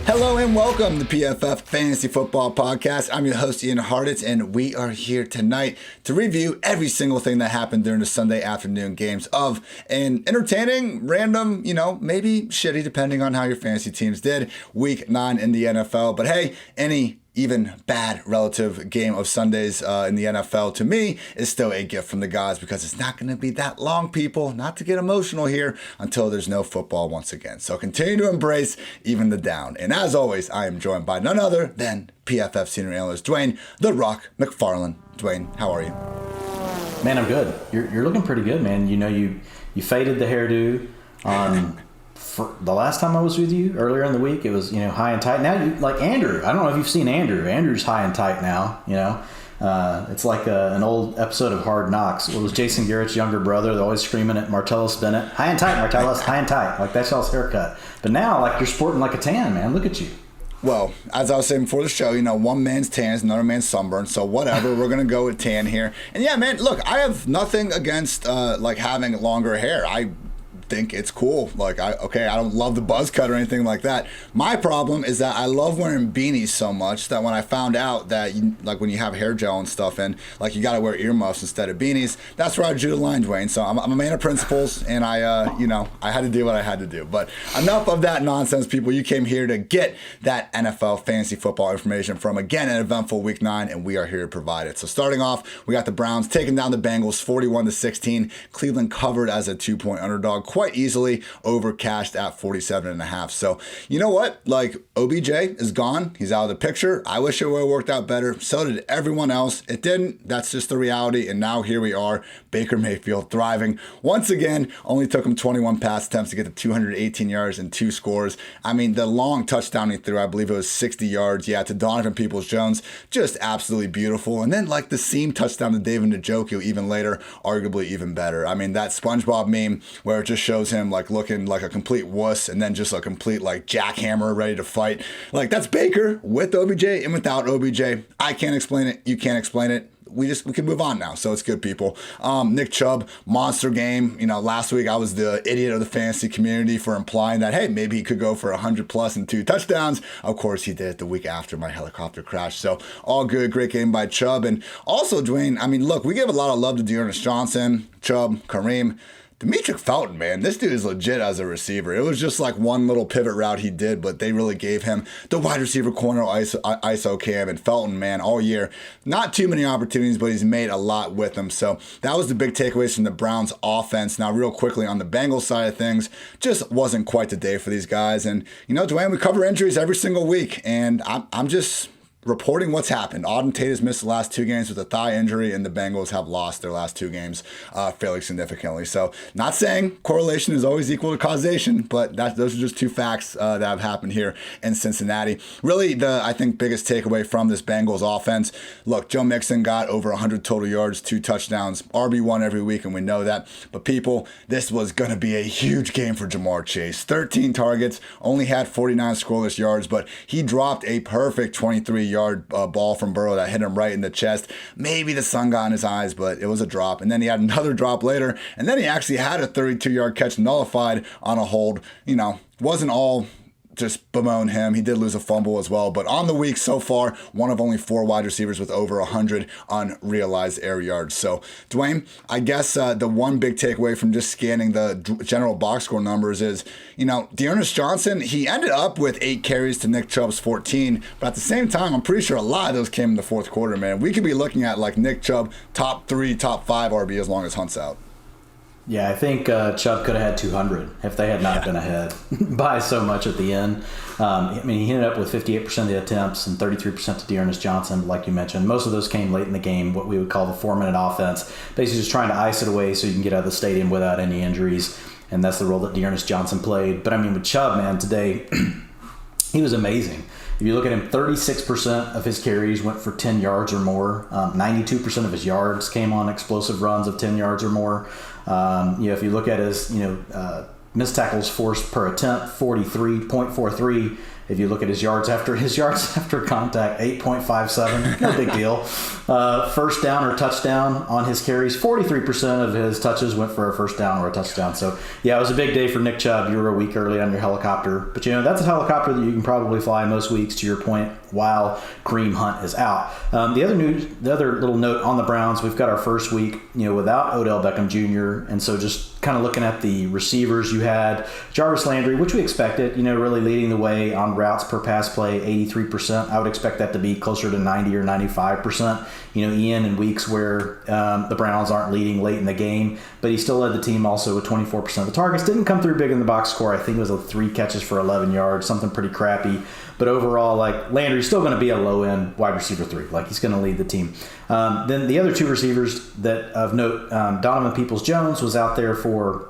Hello and welcome to PFF Fantasy Football Podcast. I'm your host, Ian Hartitz, and we are here tonight to review every single thing that happened during the Sunday afternoon games of an entertaining, random, maybe shitty, depending on how your fantasy teams did, Week 9 in the NFL. But hey, any even bad relative game of Sundays in the NFL to me is still a gift from the gods, because it's not going to be that long, people, not to get emotional here, until there's no football once again. So continue to embrace even the down. And as always, I am joined by none other than PFF senior analyst Dwain "The Rock" McFarland. Dwain, how are you? Man, I'm good. You're looking pretty good, man. You faded the hairdo on for the last time I was with you earlier in the week. It was high and tight. Now you like Andrew. I don't know if you've seen Andrew. Andrew's high and tight now. It's like an old episode of Hard Knocks. It was Jason Garrett's younger brother. They're always screaming at Martellus Bennett, "High and tight, Martellus, high and tight." Like that's y'all's haircut. But now, like, you're sporting like a tan, man. Look at you. Well, as I was saying before the show, one man's tan is another man's sunburn. So whatever, we're gonna go with tan here. And yeah, man, look, I have nothing against having longer hair. I think it's cool. I don't love the buzz cut or anything like that. My problem is that I love wearing beanies so much that when I found out that when you have hair gel and stuff in, you got to wear earmuffs instead of beanies, that's where I drew the line, Dwayne. So I'm a man of principles, and I had to do what I had to do. But enough of that nonsense, people. You came here to get that NFL fantasy football information from, again, an eventful Week 9, and we are here to provide it. So starting off, we got the Browns taking down the Bengals 41-16. Cleveland covered as a 2-point underdog quite easily, over cashed at 47.5. So you know what? OBJ is gone. He's out of the picture. I wish it would have worked out better. So did everyone else. It didn't. That's just the reality. And now here we are. Baker Mayfield thriving once again. Only took him 21 pass attempts to get to 218 yards and 2 scores. I mean, the long touchdown he threw, I believe it was 60 yards. Yeah, to Donovan Peoples-Jones. Just absolutely beautiful. And then the seam touchdown to David Njoku even later, arguably even better. I mean, that SpongeBob meme where it just shows him looking like a complete wuss and then just a complete jackhammer ready to fight. That's Baker with OBJ and without OBJ. I can't explain it. You can't explain it. We can move on now, so it's good, people. Nick Chubb, monster game. Last week I was the idiot of the fantasy community for implying that, hey, maybe he could go for 100 plus and 2 touchdowns. Of course, he did it the week after my helicopter crash. So all good, great game by Chubb. And also, Dwayne, I mean, look, we give a lot of love to Dearness Johnson, Chubb, Kareem. Demetric Felton, man, this dude is legit as a receiver. It was just one little pivot route he did, but they really gave him the wide receiver corner ISO cam, and Felton, man, all year. Not too many opportunities, but he's made a lot with them. So that was the big takeaways from the Browns offense. Now, real quickly on the Bengals side of things, just wasn't quite the day for these guys. And, Dwayne, we cover injuries every single week, and I'm just reporting what's happened. Auden Tate has missed the last 2 games with a thigh injury, and the Bengals have lost their last 2 games fairly significantly. So not saying correlation is always equal to causation, but those are just 2 facts that have happened here in Cincinnati. Really, I think, biggest takeaway from this Bengals offense, look, Joe Mixon got over 100 total yards, 2 touchdowns, RB1 every week, and we know that. But people, this was going to be a huge game for Jamar Chase. 13 targets, only had 49 scoreless yards, but he dropped a perfect 23-yard ball from Burrow that hit him right in the chest. Maybe the sun got in his eyes, but it was a drop. And then he had another drop later, and then he actually had a 32-yard catch nullified on a hold. Wasn't all just bemoan him. He did lose a fumble as well. But on the week so far, one of only 4 wide receivers with over 100 unrealized air yards. So, Dwayne, I guess the one big takeaway from just scanning the general box score numbers is, Dearness Johnson, he ended up with 8 carries to Nick Chubb's 14. But at the same time, I'm pretty sure a lot of those came in the fourth quarter, man. We could be looking at Nick Chubb, top 3, top 5 RB as long as Hunt's out. Yeah, I think Chubb could have had 200 if they had not been ahead by so much at the end. He ended up with 58% of the attempts and 33% to Dearness Johnson, like you mentioned. Most of those came late in the game, what we would call the 4-minute offense, basically just trying to ice it away so you can get out of the stadium without any injuries, and that's the role that Dearness Johnson played. But, with Chubb, man, today, he was amazing. If you look at him, 36% of his carries went for 10 yards or more. 92% of his yards came on explosive runs of 10 yards or more. If you look at his, missed tackles forced per attempt, 43.43. If you look at his yards after contact, 8.57, no big deal. First down or touchdown on his carries, 43% of his touches went for a first down or a touchdown. So, yeah, it was a big day for Nick Chubb. You were a week early on your helicopter. But, that's a helicopter that you can probably fly most weeks, to your point, while Kareem Hunt is out. The other little note on the Browns, we've got our first week, without Odell Beckham Jr., and so just kind of looking at the receivers, you had Jarvis Landry, which we expected, really leading the way on routes per pass play, 83%. I would expect that to be closer to 90 or 95%. Ian, in weeks where the Browns aren't leading late in the game, but he still led the team also with 24% of the targets. Didn't come through big in the box score. I think it was 3 catches for 11 yards, something pretty crappy. But overall, Landry's still going to be a low-end wide receiver 3. He's going to lead the team. Then the other 2 receivers that of note, Donovan Peoples-Jones was out there for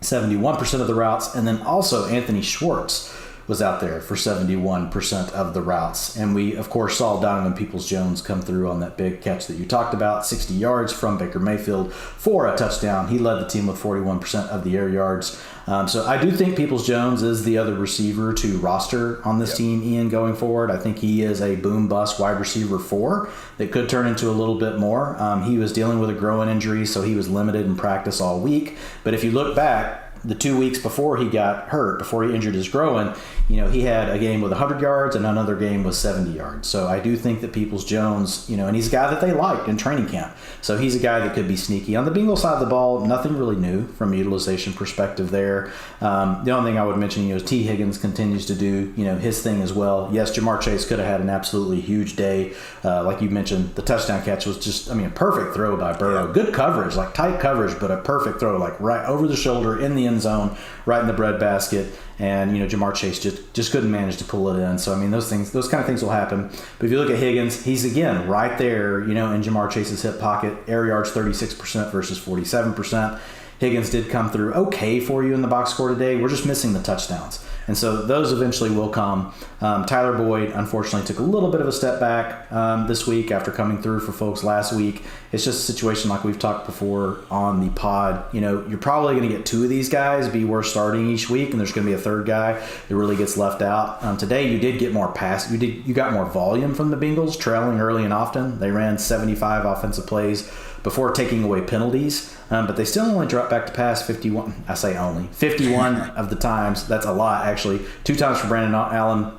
71% of the routes, and then also Anthony Schwartz was out there for 71% of the routes. And we, of course, saw Donovan Peoples-Jones come through on that big catch that you talked about, 60 yards from Baker Mayfield for a touchdown. He led the team with 41% of the air yards. So I do think Peoples-Jones is the other receiver to roster on this team, Ian, going forward. I think he is a boom-bust wide receiver 4 that could turn into a little bit more. He was dealing with a growing injury, so he was limited in practice all week. But if you look back, the 2 weeks before he got hurt, before he injured his groin, he had a game with 100 yards and another game with 70 yards. So I do think that Peoples-Jones, and he's a guy that they liked in training camp. So he's a guy that could be sneaky. On the Bengals side of the ball, nothing really new from a utilization perspective there. The only thing I would mention, is T. Higgins continues to do, his thing as well. Yes, Jamar Chase could have had an absolutely huge day. Like you mentioned, the touchdown catch was just, a perfect throw by Burrow. Good coverage, tight coverage, but a perfect throw, right over the shoulder in the end zone, right in the breadbasket. And Jamar Chase just couldn't manage to pull it in. So those kind of things will happen. But if you look at Higgins, he's again right there, in Jamar Chase's hip pocket. Air yards 36% versus 47%. Higgins did come through okay for you in the box score today. We're just missing the touchdowns. And so those eventually will come. Tyler Boyd, unfortunately, took a little bit of a step back this week after coming through for folks last week. It's just a situation like we've talked before on the pod. You're probably going to get 2 of these guys be worth starting each week, and there's going to be a third guy that really gets left out. Today, you did get more pass. You got more volume from the Bengals, trailing early and often. They ran 75 offensive plays before taking away penalties, but they still only dropped back to pass 51. I say only 51 of the times. That's a lot, actually. 2 times for Brandon Allen,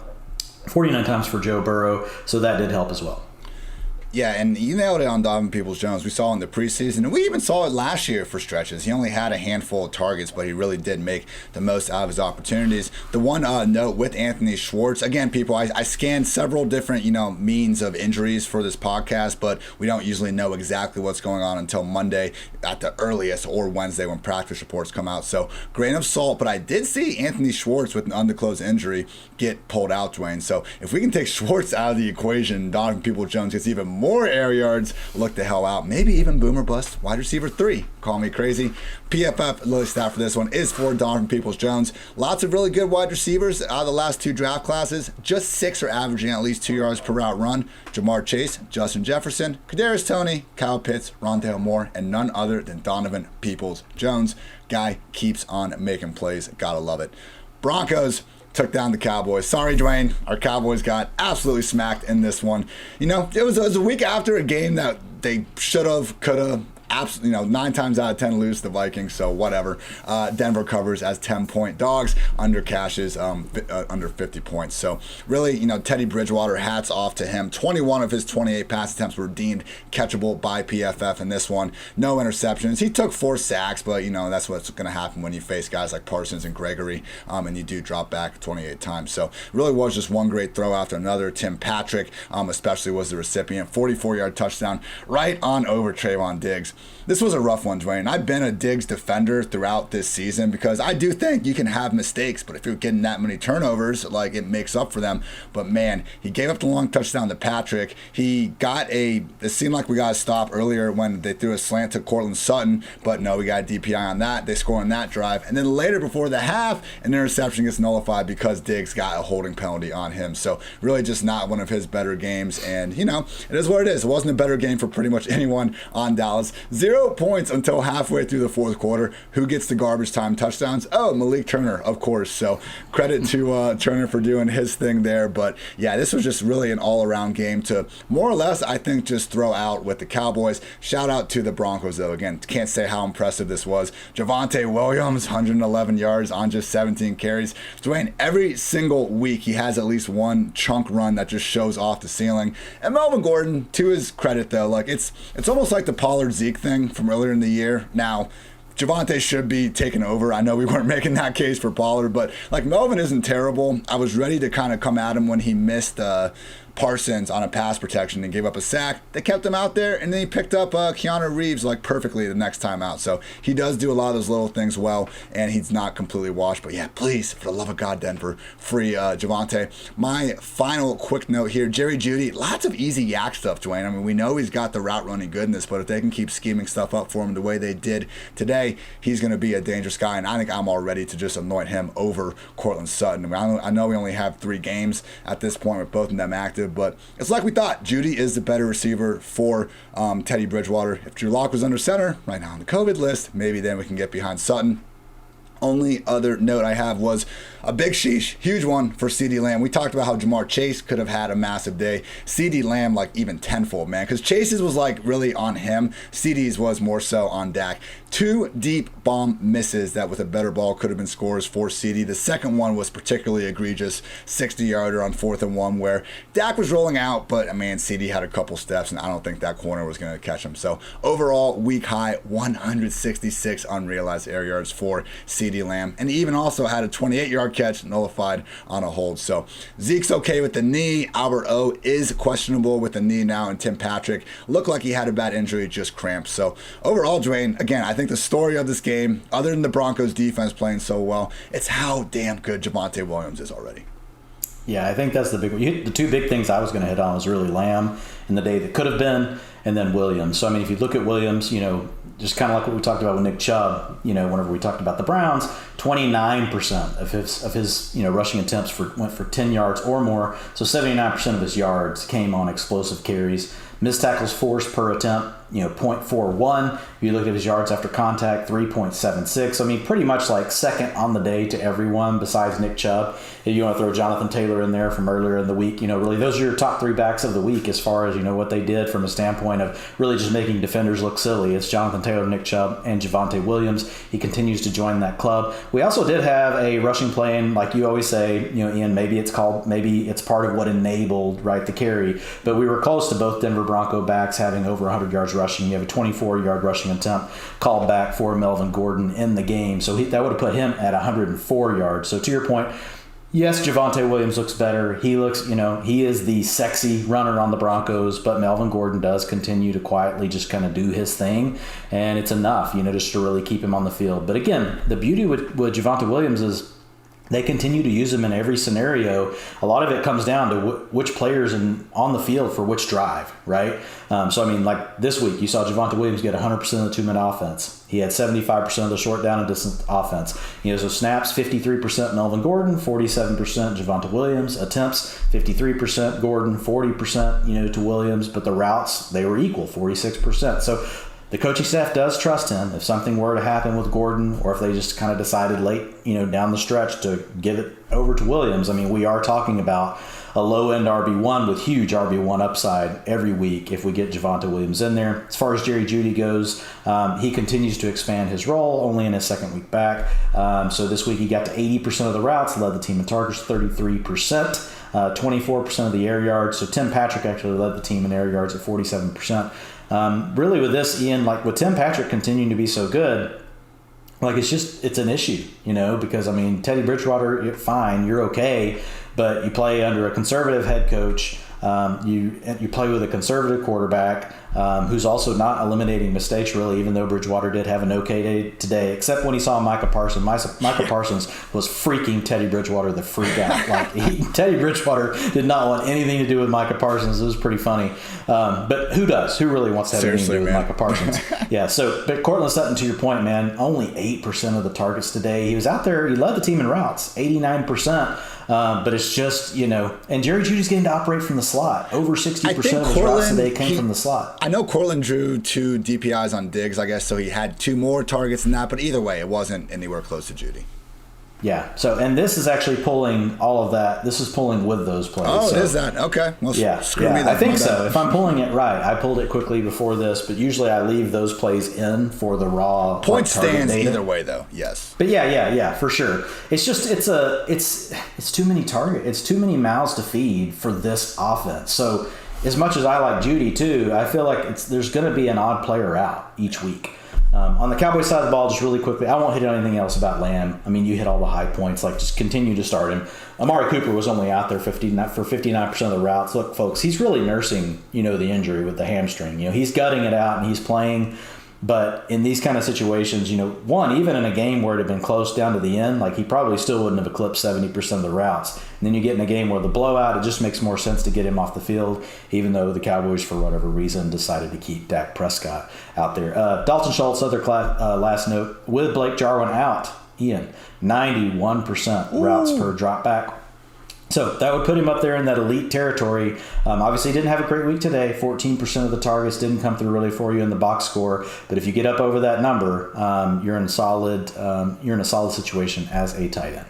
49 times for Joe Burrow. So that did help as well. Yeah, and you nailed it on Donovan Peoples-Jones. We saw it in the preseason, and we even saw it last year for stretches. He only had a handful of targets, but he really did make the most out of his opportunities. The one note with Anthony Schwartz, again, people, I scanned several different, means of injuries for this podcast, but we don't usually know exactly what's going on until Monday at the earliest, or Wednesday when practice reports come out. So grain of salt, but I did see Anthony Schwartz with an undisclosed injury get pulled out, Dwayne. So if we can take Schwartz out of the equation, Donovan Peoples-Jones gets even more air yards. Look the hell out. Maybe even boomer bust wide receiver 3. Call me crazy. PFF Lily stat for this one is for Donovan Peoples-Jones. Lots of really good wide receivers out of the last 2 draft classes. Just 6 are averaging at least 2 yards per route run. Jamar Chase, Justin Jefferson, Kadarius Toney, Kyle Pitts, Rondale Moore, and none other than Donovan Peoples-Jones. Guy keeps on making plays. Gotta love it. Broncos took down the Cowboys. Sorry, Dwayne. Our Cowboys got absolutely smacked in this one. It was a week after a game that they should have, could have, absolutely, 9 times out of 10 lose the Vikings, so whatever. Denver covers as 10-point dogs, under cashes under 50 points. So really, Teddy Bridgewater, hats off to him. 21 of his 28 pass attempts were deemed catchable by PFF in this one. No interceptions. He took 4 sacks, but that's what's going to happen when you face guys like Parsons and Gregory, and you do drop back 28 times. So really was just one great throw after another. Tim Patrick especially was the recipient. 44-yard touchdown right on over Trayvon Diggs. This was a rough one, Dwayne. I've been a Diggs defender throughout this season because I do think you can have mistakes, but if you're getting that many turnovers, it makes up for them. But man, he gave up the long touchdown to Patrick. It seemed like we got a stop earlier when they threw a slant to Cortland Sutton, but no, we got a DPI on that. They score on that drive. And then later before the half, an interception gets nullified because Diggs got a holding penalty on him. So really just not one of his better games. And, it is what it is. It wasn't a better game for pretty much anyone on Dallas. 0 points until halfway through the fourth quarter. Who gets the garbage time touchdowns? Oh, Malik Turner, of course. So credit to Turner for doing his thing there. But yeah, this was just really an all-around game to more or less, I think, just throw out with the Cowboys. Shout out to the Broncos, though. Again, can't say how impressive this was. Javonte Williams, 111 yards on just 17 carries. Dwain, every single week he has at least one chunk run that just shows off the ceiling. And Melvin Gordon, to his credit, though, like it's almost like the Pollard Zeke thing from earlier in the year. Now, Javonte should be taken over. I know we weren't making that case for Pollard, but like Melvin isn't terrible. I was ready to kind of come at him when he missed Parsons on a pass protection and gave up a sack. They kept him out there, and then he picked up Keanu Reeves like perfectly the next time out. So he does do a lot of those little things well, and he's not completely washed. But yeah, please, for the love of God, Denver, free Javonte. My final quick note here, Jerry Jeudy, lots of easy yak stuff, Dwain. I mean, we know he's got the route running goodness, but if they can keep scheming stuff up for him the way they did today, he's going to be a dangerous guy, and I think I'm all ready to just anoint him over Cortland Sutton. I know we only have 3 games at this point with both of them active, but it's like we thought. Jeudy is the better receiver for Teddy Bridgewater. If Drew Lock was under center right now on the COVID list, maybe then we can get behind Sutton. Only other note I have was a big sheesh, huge one for CeeDee Lamb. We talked about how Jamar Chase could have had a massive day. CeeDee Lamb, like even tenfold, man, because Chase's was like really on him. CeeDee's was more so on Dak. 2 deep bomb misses that with a better ball could have been scores for CeeDee. The second one was particularly egregious, 60-yarder on 4th and 1 where Dak was rolling out, but I mean, CeeDee had a couple steps, and I don't think that corner was going to catch him. So overall, week high, 166 unrealized air yards for CeeDee Lamb, and he even also had a 28-yard catch nullified on a hold. So Zeke's okay with the knee. Albert O is questionable with the knee now, and Tim Patrick looked like he had a bad injury, just cramps. So overall, Dwain, again, I think the story of this game, other than the Broncos defense playing so well, it's how damn good Javonte Williams is already. Yeah, I think that's the 2 big things I was going to hit on was really Lamb in the day that could have been, and then Williams. So I mean, if you look at Williams, just kind of like what we talked about with Nick Chubb, whenever we talked about the Browns, 29% of his rushing attempts went for 10 yards or more. So 79% of his yards came on explosive carries. Missed tackles forced per attempt, 0.41. If you look at his yards after contact, 3.76. I mean, pretty much like second on the day to everyone besides Nick Chubb. If you want to throw Jonathan Taylor in there from earlier in the week, really those are your top 3 backs of the week as far as, what they did from a standpoint of really just making defenders look silly. It's Jonathan Taylor, Nick Chubb, and Javonte Williams. He continues to join that club. We also did have a rushing play, and like you always say, Ian, maybe it's part of what enabled, right, the carry. But we were close to both Denver Bronco backs having over 100 yards rushing. You have a 24-yard rushing attempt called back for Melvin Gordon in the game. So that would have put him at 104 yards. So to your point, yes, Javonte Williams looks better. He looks, he is the sexy runner on the Broncos, but Melvin Gordon does continue to quietly just kind of do his thing, and it's enough, just to really keep him on the field. But again, the beauty with Javonte Williams is they continue to use him in every scenario. A lot of it comes down to which players on the field for which drive, right? So, I mean, like this week, you saw Javonte Williams get 100% of the 2-minute offense. He had 75% of the short down and distance offense. So snaps, 53% Melvin Gordon, 47% Javonte Williams. Attempts, 53% Gordon, 40%, to Williams. But the routes, they were equal, 46%. So the coaching staff does trust him. If something were to happen with Gordon, or if they just kind of decided late, down the stretch to give it over to Williams, I mean, we are talking about a low-end RB1 with huge RB1 upside every week if we get Javonte Williams in there. As far as Jerry Jeudy goes, he continues to expand his role, only in his second week back. So this week he got to 80% of the routes, led the team in targets 33%. 24% of the air yards. So Tim Patrick actually led the team in air yards at 47%. Really with this, Ian, like with Tim Patrick continuing to be so good, like it's an issue, because I mean, Teddy Bridgewater, fine, you're okay, but you play under a conservative head coach. You play with a conservative quarterback who's also not eliminating mistakes, really, even though Bridgewater did have an okay day today, except when he saw Micah Parsons. Micah Parsons was freaking Teddy Bridgewater the freak out. Teddy Bridgewater did not want anything to do with Micah Parsons. It was pretty funny. But who does? Who really wants to have anything to do with Micah Parsons? Yeah, but Cortland Sutton, to your point, man, only 8% of the targets today. He was out there. He led the team in routes, 89%. But it's just, and Jerry Jeudy's getting to operate from the slot. Over 60% of his routes today came from the slot. I know Cortland drew 2 DPIs on Diggs, I guess, so he had 2 more targets than that. But either way, it wasn't anywhere close to Jeudy. Yeah. So, and this is actually pulling all of that. This is pulling with those plays. Oh, so, it is that? Okay. Well, screw me then. I think so. If I'm pulling it right, I pulled it quickly before this, but usually I leave those plays in for the raw point stands data. either way, though. Yes. But yeah, for sure. It's just it's too many targets. It's too many mouths to feed for this offense. So as much as I like Jeudy too, I feel like there's going to be an odd player out each week. On the Cowboys side of the ball, just really quickly, I won't hit on anything else about Lamb. I mean, you hit all the high points. Like, just continue to start him. Amari Cooper was only out there for 59% of the routes. Look, folks, he's really nursing, the injury with the hamstring. He's gutting it out and he's playing. But in these kind of situations, even in a game where it had been close down to the end, like he probably still wouldn't have eclipsed 70% of the routes. And then you get in a game where the blowout, it just makes more sense to get him off the field, even though the Cowboys, for whatever reason, decided to keep Dak Prescott out there. Dalton Schultz, other last note, with Blake Jarwin out, Ian, 91% routes per drop back. So that would put him up there in that elite territory. Obviously, he didn't have a great week today. 14% of the targets didn't come through really for you in the box score. But if you get up over that number, you're in a solid situation as a tight end.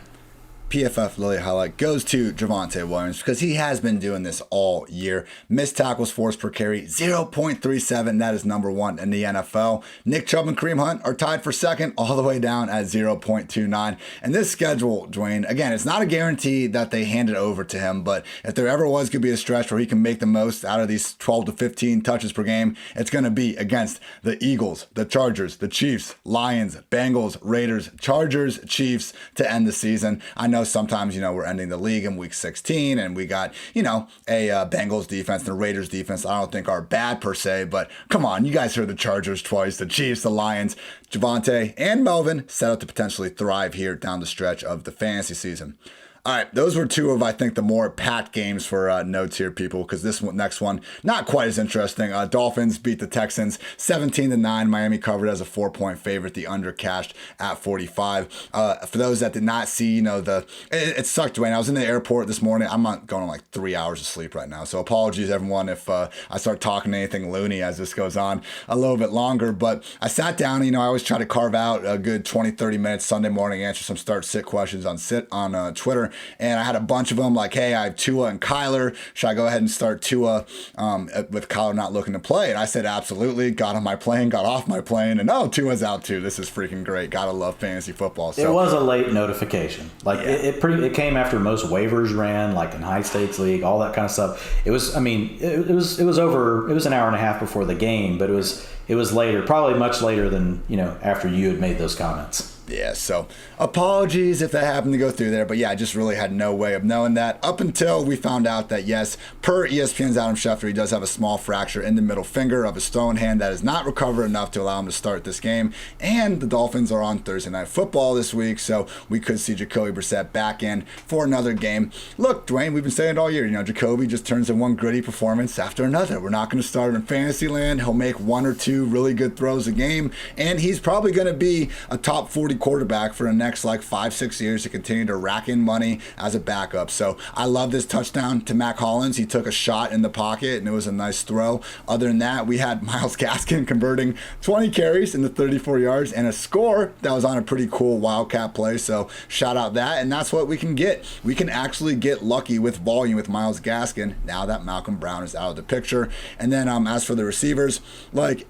PFF Lily highlight goes to Javonte Williams because he has been doing this all year. Missed tackles forced per carry, 0.37. That is number 1 in the NFL. Nick Chubb and Kareem Hunt are tied for second, all the way down at 0.29. And this schedule, Dwayne, again, it's not a guarantee that they hand it over to him, but if there ever was going to be a stretch where he can make the most out of these 12 to 15 touches per game, it's going to be against the Eagles, the Chargers, the Chiefs, Lions, Bengals, Raiders, Chargers, Chiefs to end the season. I know sometimes, we're ending the league in week 16 and we got, a Bengals defense and a Raiders defense I don't think are bad per se, but come on, you guys heard the Chargers twice, the Chiefs, the Lions. Javonte and Melvin set up to potentially thrive here down the stretch of the fantasy season. All right, those were 2 of, I think, the more packed games for notes here, people, because this next one, not quite as interesting. Dolphins beat the Texans 17-9. Miami covered as a 4-point favorite. The under cashed at 45. For those that did not see, it sucked, Dwayne. I was in the airport this morning. I'm not going on like 3 hours of sleep right now. So apologies, everyone, if I start talking anything loony as this goes on a little bit longer. But I sat down, I always try to carve out a good 20, 30 minutes Sunday morning, answer some start-sit questions on Twitter. And I had a bunch of them like, hey, I have Tua and Kyler. Should I go ahead and start Tua with Kyler not looking to play? And I said, absolutely. Got on my plane, got off my plane. And Tua's out too. This is freaking great. Gotta love fantasy football. So, it was a late notification. Like it came after most waivers ran, like in high stakes league, all that kind of stuff. It was, it was an hour and a half before the game, but it was later, probably much later than, after you had made those comments. Yeah, so apologies if that happened to go through there. But yeah, I just really had no way of knowing that up until we found out that, yes, per ESPN's Adam Schefter, he does have a small fracture in the middle finger of his throwing hand that is not recovered enough to allow him to start this game. And the Dolphins are on Thursday Night Football this week, so we could see Jacoby Brissett back in for another game. Look, Dwayne, we've been saying it all year. Jacoby just turns in one gritty performance after another. We're not going to start him in fantasy land. He'll make 1 or 2 really good throws a game, and he's probably going to be a top 40 quarterback for the next 5-6 years to continue to rack in money as a backup. So I love this touchdown to Mac Hollins. He took a shot in the pocket and it was a nice throw. Other than that, we had Myles Gaskin converting 20 carries into 34 yards and a score that was on a pretty cool Wildcat play. So shout out that. And that's what we can get. We can actually get lucky with volume with Myles Gaskin now that Malcolm Brown is out of the picture. And then as for the receivers,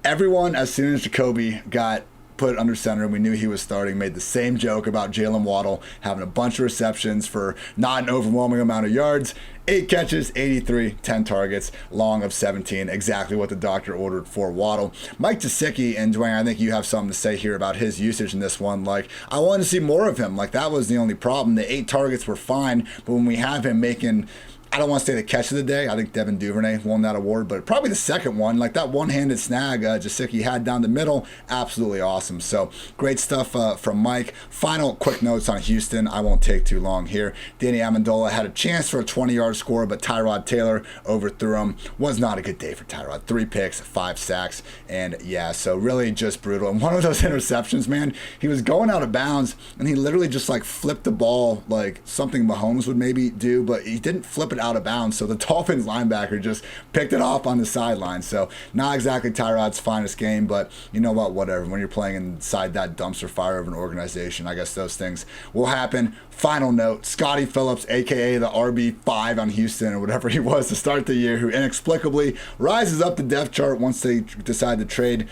everyone, as soon as Jacoby got put under center and we knew he was starting, made the same joke about Jalen Waddle having a bunch of receptions for not an overwhelming amount of yards. 8 catches, 83, 10 targets, long of 17, exactly what the doctor ordered for Waddle. Mike Gesicki, and Dwayne, I think you have something to say here about his usage in this one. I wanted to see more of him. That was the only problem. The 8 targets were fine, but when we have him making, I don't want to say the catch of the day. I think Devin Duvernay won that award, but probably the second one, that one-handed snag Gesicki had down the middle, absolutely awesome. So great stuff from Mike. Final quick notes on Houston. I won't take too long here. Danny Amendola had a chance for a 20-yard score, but Tyrod Taylor overthrew him. Was not a good day for Tyrod. 3 picks, 5 sacks, and yeah, so really just brutal. And one of those interceptions, man, he was going out of bounds, and he literally just flipped the ball like something Mahomes would maybe do, but he didn't flip it out of bounds. So the Dolphins linebacker just picked it off on the sideline. So not exactly Tyrod's finest game, but you know what, whatever. When you're playing inside that dumpster fire of an organization, I guess those things will happen. Final note, Scottie Phillips, a.k.a. the RB5 on Houston or whatever he was to start the year, who inexplicably rises up the depth chart once they decide to trade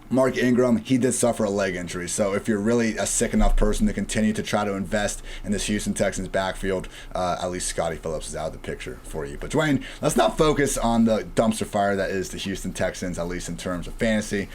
Mark Ingram. He did suffer a leg injury. So if you're really a sick enough person to continue to try to invest in this Houston Texans backfield, at least Scottie Phillips is out of the picture for you. But Dwayne, let's not focus on the dumpster fire that is the Houston Texans, at least in terms of fantasy.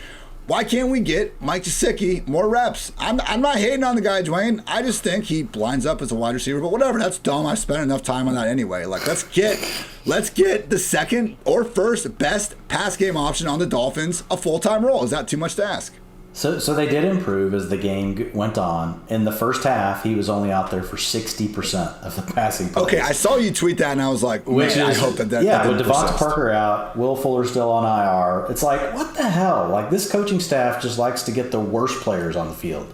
Why can't we get Mike Gesicki more reps? I'm not hating on the guy, Dwayne. I just think he lines up as a wide receiver, but whatever, that's dumb. I spent enough time on that anyway. Like, let's get the second or first best pass game option on the Dolphins a full-time role. Is that too much to ask? So they did improve as the game went on. In the first half, he was only out there for 60% of the passing plays. Okay, I saw you tweet that, and I was like, I hope that yeah, with Devonta persist. Parker out, Will Fuller still on IR. It's like, what the hell? Like, this coaching staff just likes to get the worst players on the field.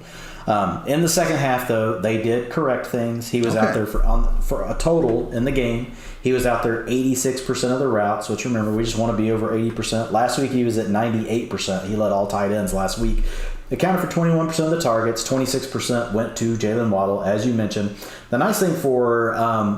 In the second half, though, they did correct things. He was out there for a total in the game. He was out there 86% of the routes, which, remember, we just want to be over 80%. Last week, he was at 98%. He led all tight ends last week. Accounted for 21% of the targets. 26% went to Jalen Waddle, as you mentioned. The nice thing for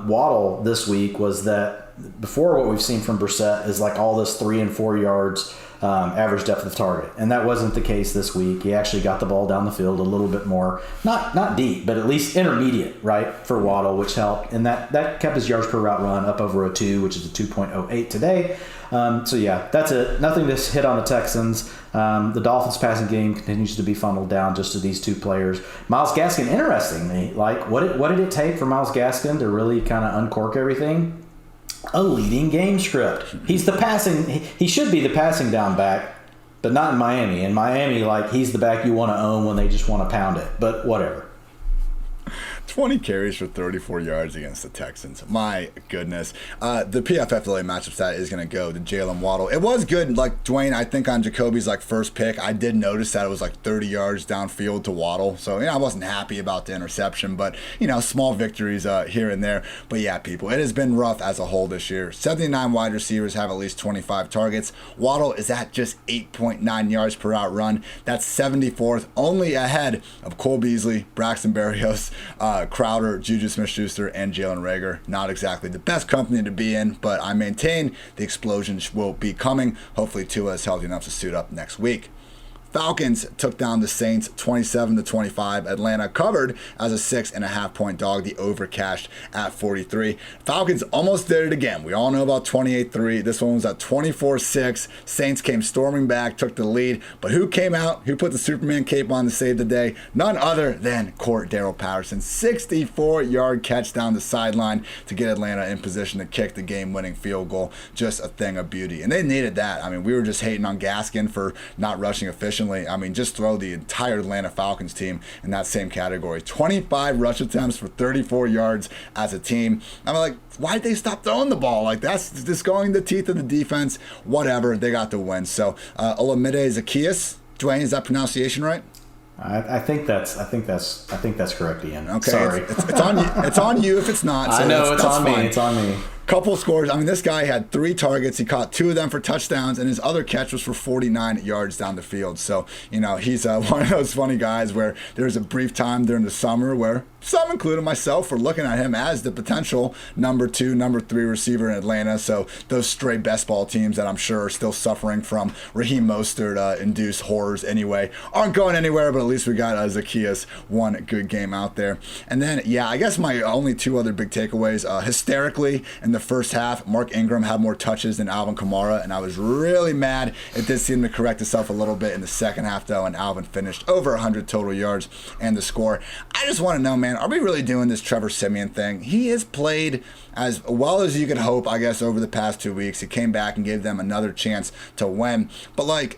Waddle this week was that before, what we've seen from Brissett is like all this 3 and 4 yards average depth of target, and that wasn't the case this week. He actually got the ball down the field a little bit more, not deep, but at least intermediate, right, for Waddle, which helped, and that kept his yards per route run up over a 2, which is a 2.08 today. So yeah, that's it. Nothing to hit on the Texans. The Dolphins passing game continues to be funneled down just to these two players. Myles Gaskin, interestingly, like what did it take for Myles Gaskin to really kind of uncork everything? A leading game script. He's the passing. He should be the passing down back, but not in Miami. In Miami, like, he's the back you want to own when they just want to pound it. But whatever. 20 carries for 34 yards against the Texans. My goodness. The PFF daily matchup stat is going to go to Jalen Waddle. It was good. Like, Dwayne, I think on Jacoby's first pick, I did notice that it was 30 yards downfield to Waddle. So, I wasn't happy about the interception, but, small victories here and there. But yeah, people, it has been rough as a whole this year. 79 wide receivers have at least 25 targets. Waddle is at just 8.9 yards per route run. That's 74th, only ahead of Cole Beasley, Braxton Berrios, Crowder, Juju Smith-Schuster, and Jalen Reagor. Not exactly the best company to be in, but I maintain the explosion will be coming. Hopefully Tua is healthy enough to suit up next week. Falcons took down the Saints 27-25. Atlanta covered as a 6.5 point dog. The over cashed at 43. Falcons almost did it again. We all know about 28-3. This one was at 24-6. Saints came storming back, took the lead. But who came out? Who put the Superman cape on to save the day? None other than Cordero Patterson. 64-yard catch down the sideline to get Atlanta in position to kick the game-winning field goal. Just a thing of beauty. And they needed that. I mean, we were just hating on Gaskin for not rushing efficiently. I mean, just throw the entire Atlanta Falcons team in that same category. 25 rush attempts for 34 yards as a team. I'm like, why did they stop throwing the ball? That's just going the teeth of the defense. Whatever, they got the win. So, Olamide Zaccheaus, Dwayne, is that pronunciation right? I think that's correct, Ian. Okay, sorry. It's on you. It's on you if it's not. So I know it's on fine. me. It's on me. Couple scores. I mean, this guy had 3 targets. He caught 2 of them for touchdowns, and his other catch was for 49 yards down the field. So, he's one of those funny guys where there was a brief time during the summer where some, including myself, were looking at him as the potential number 2, number 3 receiver in Atlanta. So those stray best ball teams that I'm sure are still suffering from Raheem Mostert-induced horrors anyway aren't going anywhere, but at least we got Zaccheaus, one good game out there. And then, yeah, I guess my only 2 other big takeaways, hysterically, in the first half, Mark Ingram had more touches than Alvin Kamara, and I was really mad. It did seem to correct itself a little bit in the second half, though, and Alvin finished over 100 total yards and the score. I just want to know, man, are we really doing this Trevor Siemian thing? He has played as well as you could hope, I guess, over the past 2 weeks. He came back and gave them another chance to win. But,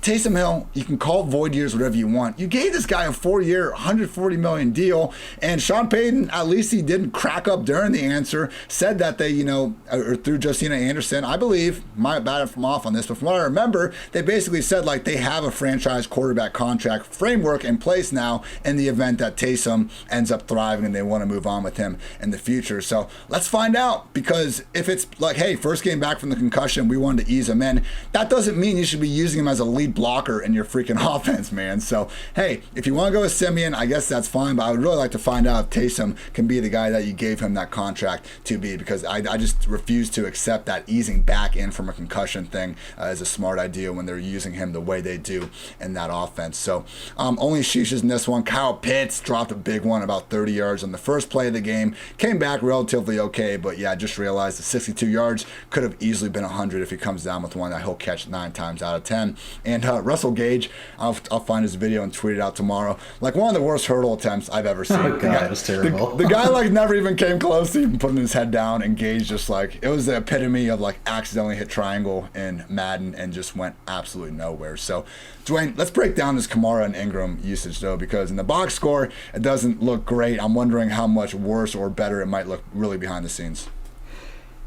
Taysom Hill, you can call void years whatever you want. You gave this guy a 4-year, $140 million deal, and Sean Payton, at least he didn't crack up during the answer, said that they, or through Josina Anderson, I believe, might bat it from off on this, but from what I remember, they basically said like they have a franchise quarterback contract framework in place now in the event that Taysom ends up thriving and they want to move on with him in the future. So let's find out, because if it's like, hey, first game back from the concussion, we wanted to ease him in, that doesn't mean you should be using him as a lead blocker in your freaking offense, man. So, hey, if you want to go with Simeon, I guess that's fine, but I would really like to find out if Taysom can be the guy that you gave him that contract to be, because I just refuse to accept that easing back in from a concussion thing is a smart idea when they're using him the way they do in that offense. So, only sheeshes in this one. Kyle Pitts dropped a big one, about 30 yards on the first play of the game. Came back relatively okay, but yeah, I just realized the 62 yards could have easily been 100 if he comes down with one that he'll catch 9 times out of 10. And Russell Gage, I'll find his video and tweet it out tomorrow. Like one of the worst hurdle attempts I've ever seen. Oh, God, it was terrible. The guy like never even came close to even putting his head down, and Gage just like, it was the epitome of like accidentally hit triangle in Madden and just went absolutely nowhere. So, Dwayne, let's break down this Kamara and Ingram usage though, because in the box score, it doesn't look great. I'm wondering how much worse or better it might look really behind the scenes.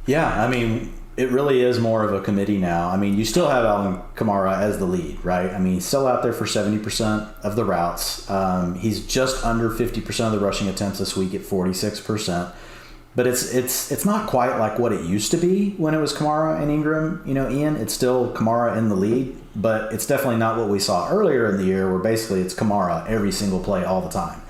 Yeah, I mean, it really is more of a committee now. I mean, you still have Alvin Kamara as the lead, right? I mean, he's still out there for 70% of the routes. He's just under 50% of the rushing attempts this week at 46%. But it's not quite like what it used to be when it was Kamara and Ingram, Ian. It's still Kamara in the lead, but it's definitely not what we saw earlier in the year, where basically it's Kamara every single play all the time.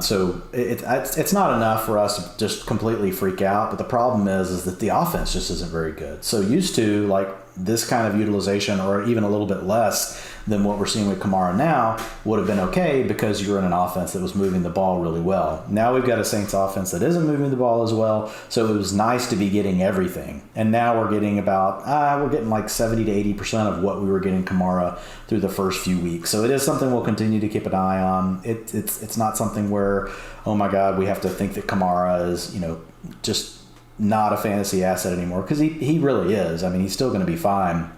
So it's not enough for us to just completely freak out. But the problem is that the offense just isn't very good. So used to like this kind of utilization, or even a little bit less than what we're seeing with Kamara now, would have been okay because you were in an offense that was moving the ball really well. Now we've got a Saints offense that isn't moving the ball as well, so it was nice to be getting everything. And now we're getting we're getting like 70 to 80% of what we were getting Kamara through the first few weeks. So it is something we'll continue to keep an eye on. It's not something where, oh my God, we have to think that Kamara is, just not a fantasy asset anymore, because he really is. I mean, he's still going to be fine.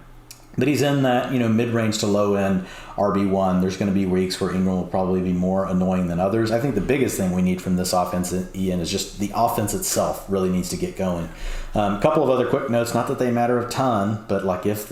But he's in that, mid-range to low-end RB1. There's going to be weeks where Ingram will probably be more annoying than others. I think the biggest thing we need from this offense, Ian, is just the offense itself really needs to get going. A couple of other quick notes, not that they matter a ton, but like if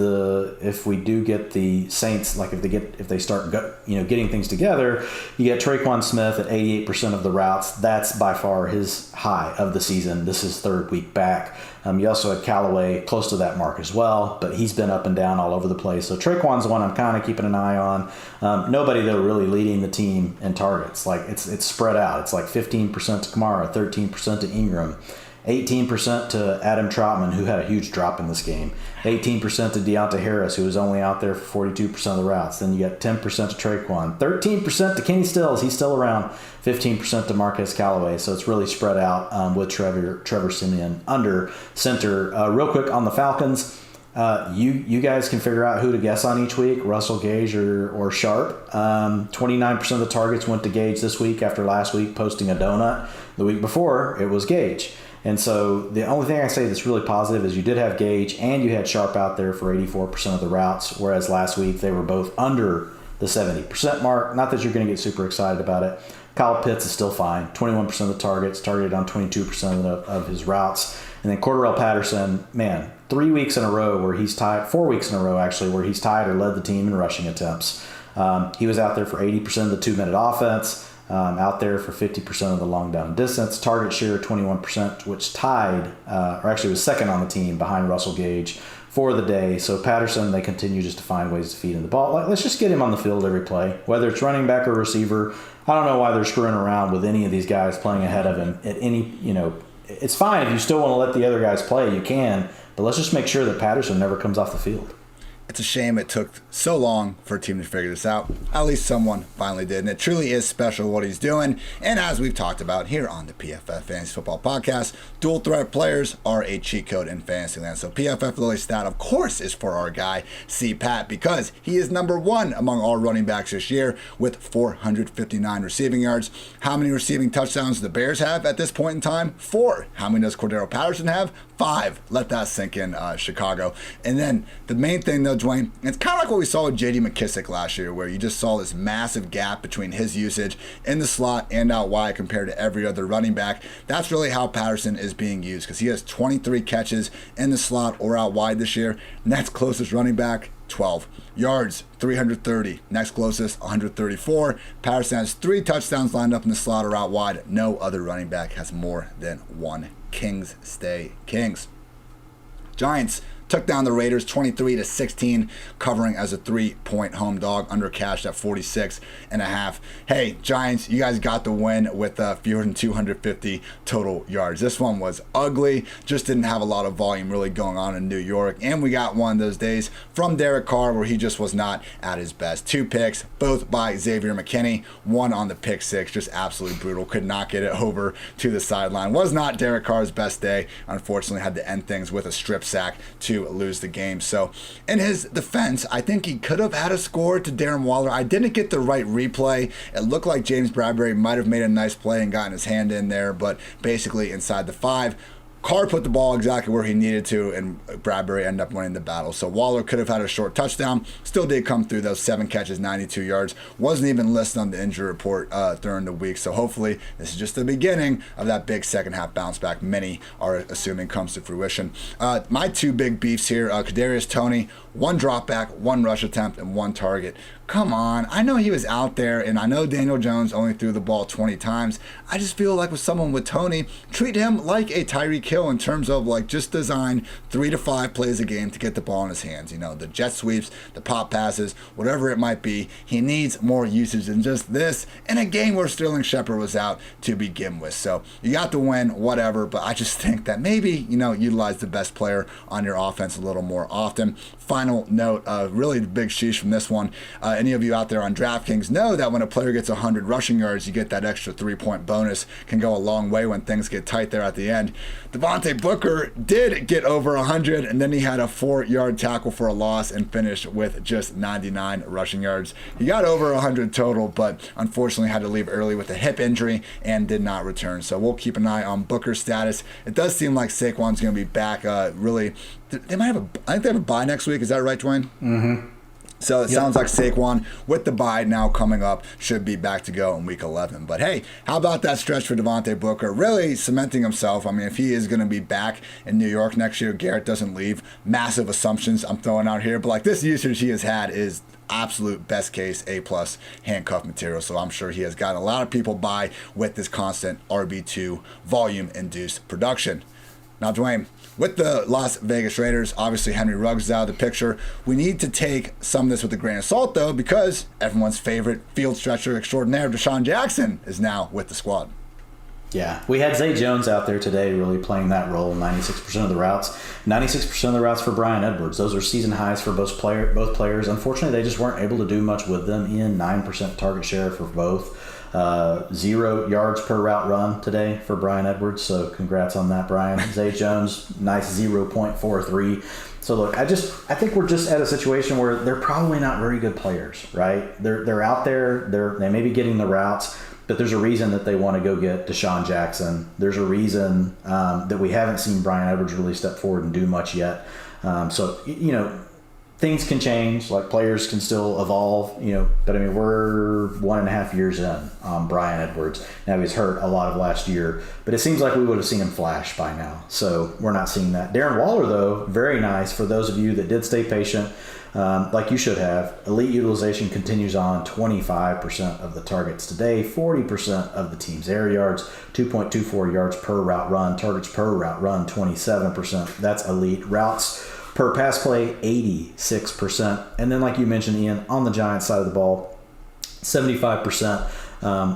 we do get the Saints, like if they start getting things together, you get Traquan Smith at 88% of the routes. That's by far his high of the season. This is third week back. You also had Callaway close to that mark as well, but he's been up and down all over the place. So Traquan's the one I'm kind of keeping an eye on. Nobody, though, really leading the team in targets. Like it's spread out. It's like 15% to Kamara, 13% to Ingram, 18% to Adam Trautman, who had a huge drop in this game, 18% to Deonta Harris, who was only out there for 42% of the routes. Then you got 10% to Traquan, 13% to Kenny Stills, he's still around, 15% to Marquez Callaway. So it's really spread out with Trevor Siemian under center. Real quick on the Falcons, you guys can figure out who to guess on each week, Russell Gage or Sharp. 29% of the targets went to Gage this week after last week posting a donut. The week before, it was Gage. And so the only thing I say that's really positive is you did have Gage and you had Sharp out there for 84% of the routes, whereas last week they were both under the 70% mark. Not that you're going to get super excited about it. Kyle Pitts is still fine. 21% of the targets, targeted on 22% of his routes. And then Cordarrelle Patterson, man, 3 weeks in a row where he's tied, 4 weeks in a row actually, where he's tied or led the team in rushing attempts. He was out there for 80% of the 2-minute offense. Out there for 50% of the long down distance. Target share 21%, which tied, or actually was second on the team behind Russell Gage for the day. So Patterson, they continue just to find ways to feed him the ball. Let's just get him on the field every play, whether it's running back or receiver. I don't know why they're screwing around with any of these guys playing ahead of him at any, it's fine if you still want to let the other guys play, you can, but let's just make sure that Patterson never comes off the field. It's a shame it took so long for a team to figure this out. At least someone finally did, and it truly is special what he's doing. And as we've talked about here on the PFF Fantasy Football Podcast, dual threat players are a cheat code in Fantasyland. So PFF Lily Stat, of course, is for our guy, C. Pat, because he is number one among all running backs this year with 459 receiving yards. How many receiving touchdowns do the Bears have at this point in time? 4. How many does Cordarrelle Patterson have? 5. Let that sink in, Chicago. And then the main thing, though, Dwain. It's kind of like what we saw with J.D. McKissic last year, where you just saw this massive gap between his usage in the slot and out wide compared to every other running back. That's really how Patterson is being used, because he has 23 catches in the slot or out wide this year. Next closest running back, 12. Yards, 330. Next closest, 134. Patterson has 3 touchdowns lined up in the slot or out wide. No other running back has more than 1. Kings stay Kings. Giants took down the Raiders 23-16, covering as a 3-point home dog, under cashed at 46.5. Hey, Giants, you guys got the win with fewer than 250 total yards. This one was ugly, just didn't have a lot of volume really going on in New York, and we got one of those days from Derek Carr where he just was not at his best. 2 picks, both by Xavier McKinney, one on the pick six, just absolutely brutal, could not get it over to the sideline. Was not Derek Carr's best day, unfortunately had to end things with a strip sack to lose the game. So in his defense, I think he could have had a score to Darren Waller. I didn't get the right replay. It looked like James Bradbury might have made a nice play and gotten his hand in there, but basically inside the 5. Carr put the ball exactly where he needed to, and Bradbury ended up winning the battle. So Waller could have had a short touchdown. Still did come through those 7 catches, 92 yards. Wasn't even listed on the injury report during the week. So hopefully this is just the beginning of that big second half bounce back many are assuming comes to fruition. My 2 big beefs here, Kadarius Toney, 1 drop back, 1 rush attempt, and 1 target. Come on. I know he was out there, and I know Daniel Jones only threw the ball 20 times. I just feel like with someone with Toney, treat him like a Tyreek Hill in terms of like just design 3 to 5 plays a game to get the ball in his hands. You know, the jet sweeps, the pop passes, whatever it might be. He needs more usage than just this in a game where Sterling Shepard was out to begin with. So you got the win, whatever, but I just think that maybe, utilize the best player on your offense a little more often. Final note, really the big sheesh from this one. Any of you out there on DraftKings know that when a player gets 100 rushing yards, you get that extra 3-point bonus. Can go a long way when things get tight there at the end. Devontae Booker did get over 100, and then he had a 4-yard tackle for a loss and finished with just 99 rushing yards. He got over 100 total, but unfortunately had to leave early with a hip injury and did not return. So we'll keep an eye on Booker's status. It does seem like Saquon's going to be back. Really, they might have I think they have a bye next week. Is that right, Dwayne? Mm-hmm. So it sounds like Saquon, with the bye now coming up, should be back to go in week 11. But hey, how about that stretch for Devontae Booker? Really cementing himself. I mean, if he is going to be back in New York next year, Garrett doesn't leave. Massive assumptions I'm throwing out here. But like this usage he has had is absolute best case A+ handcuff material. So I'm sure he has gotten a lot of people by with this constant RB2 volume induced production. Now, Dwayne, with the Las Vegas Raiders, obviously Henry Ruggs is out of the picture. We need to take some of this with a grain of salt, though, because everyone's favorite field stretcher extraordinaire, Deshaun Jackson, is now with the squad. Yeah, we had Zay Jones out there today really playing that role, 96% of the routes. 96% of the routes for Bryan Edwards. Those are season highs for both players. Unfortunately, they just weren't able to do much with them. 9% target share for both. 0 yards per route run today for Bryan Edwards, so congrats on that, Brian. Zay Jones, nice 0.43. So look, I think we're just at a situation where they're probably not very good players, right? They're out there, they may be getting the routes, but there's a reason that they want to go get Deshaun Jackson. There's a reason that we haven't seen Bryan Edwards really step forward and do much yet. So things can change, like players can still evolve, but I mean, we're 1.5 years in on Bryan Edwards. Now he was hurt a lot of last year, but it seems like we would have seen him flash by now. So we're not seeing that. Darren Waller, though, very nice for those of you that did stay patient, like you should have. Elite utilization continues on, 25% of the targets today, 40% of the team's air yards, 2.24 yards per route run, targets per route run, 27%. That's elite. Routes per pass play, 86%. And then, like you mentioned, Ian, on the Giants side of the ball, 75%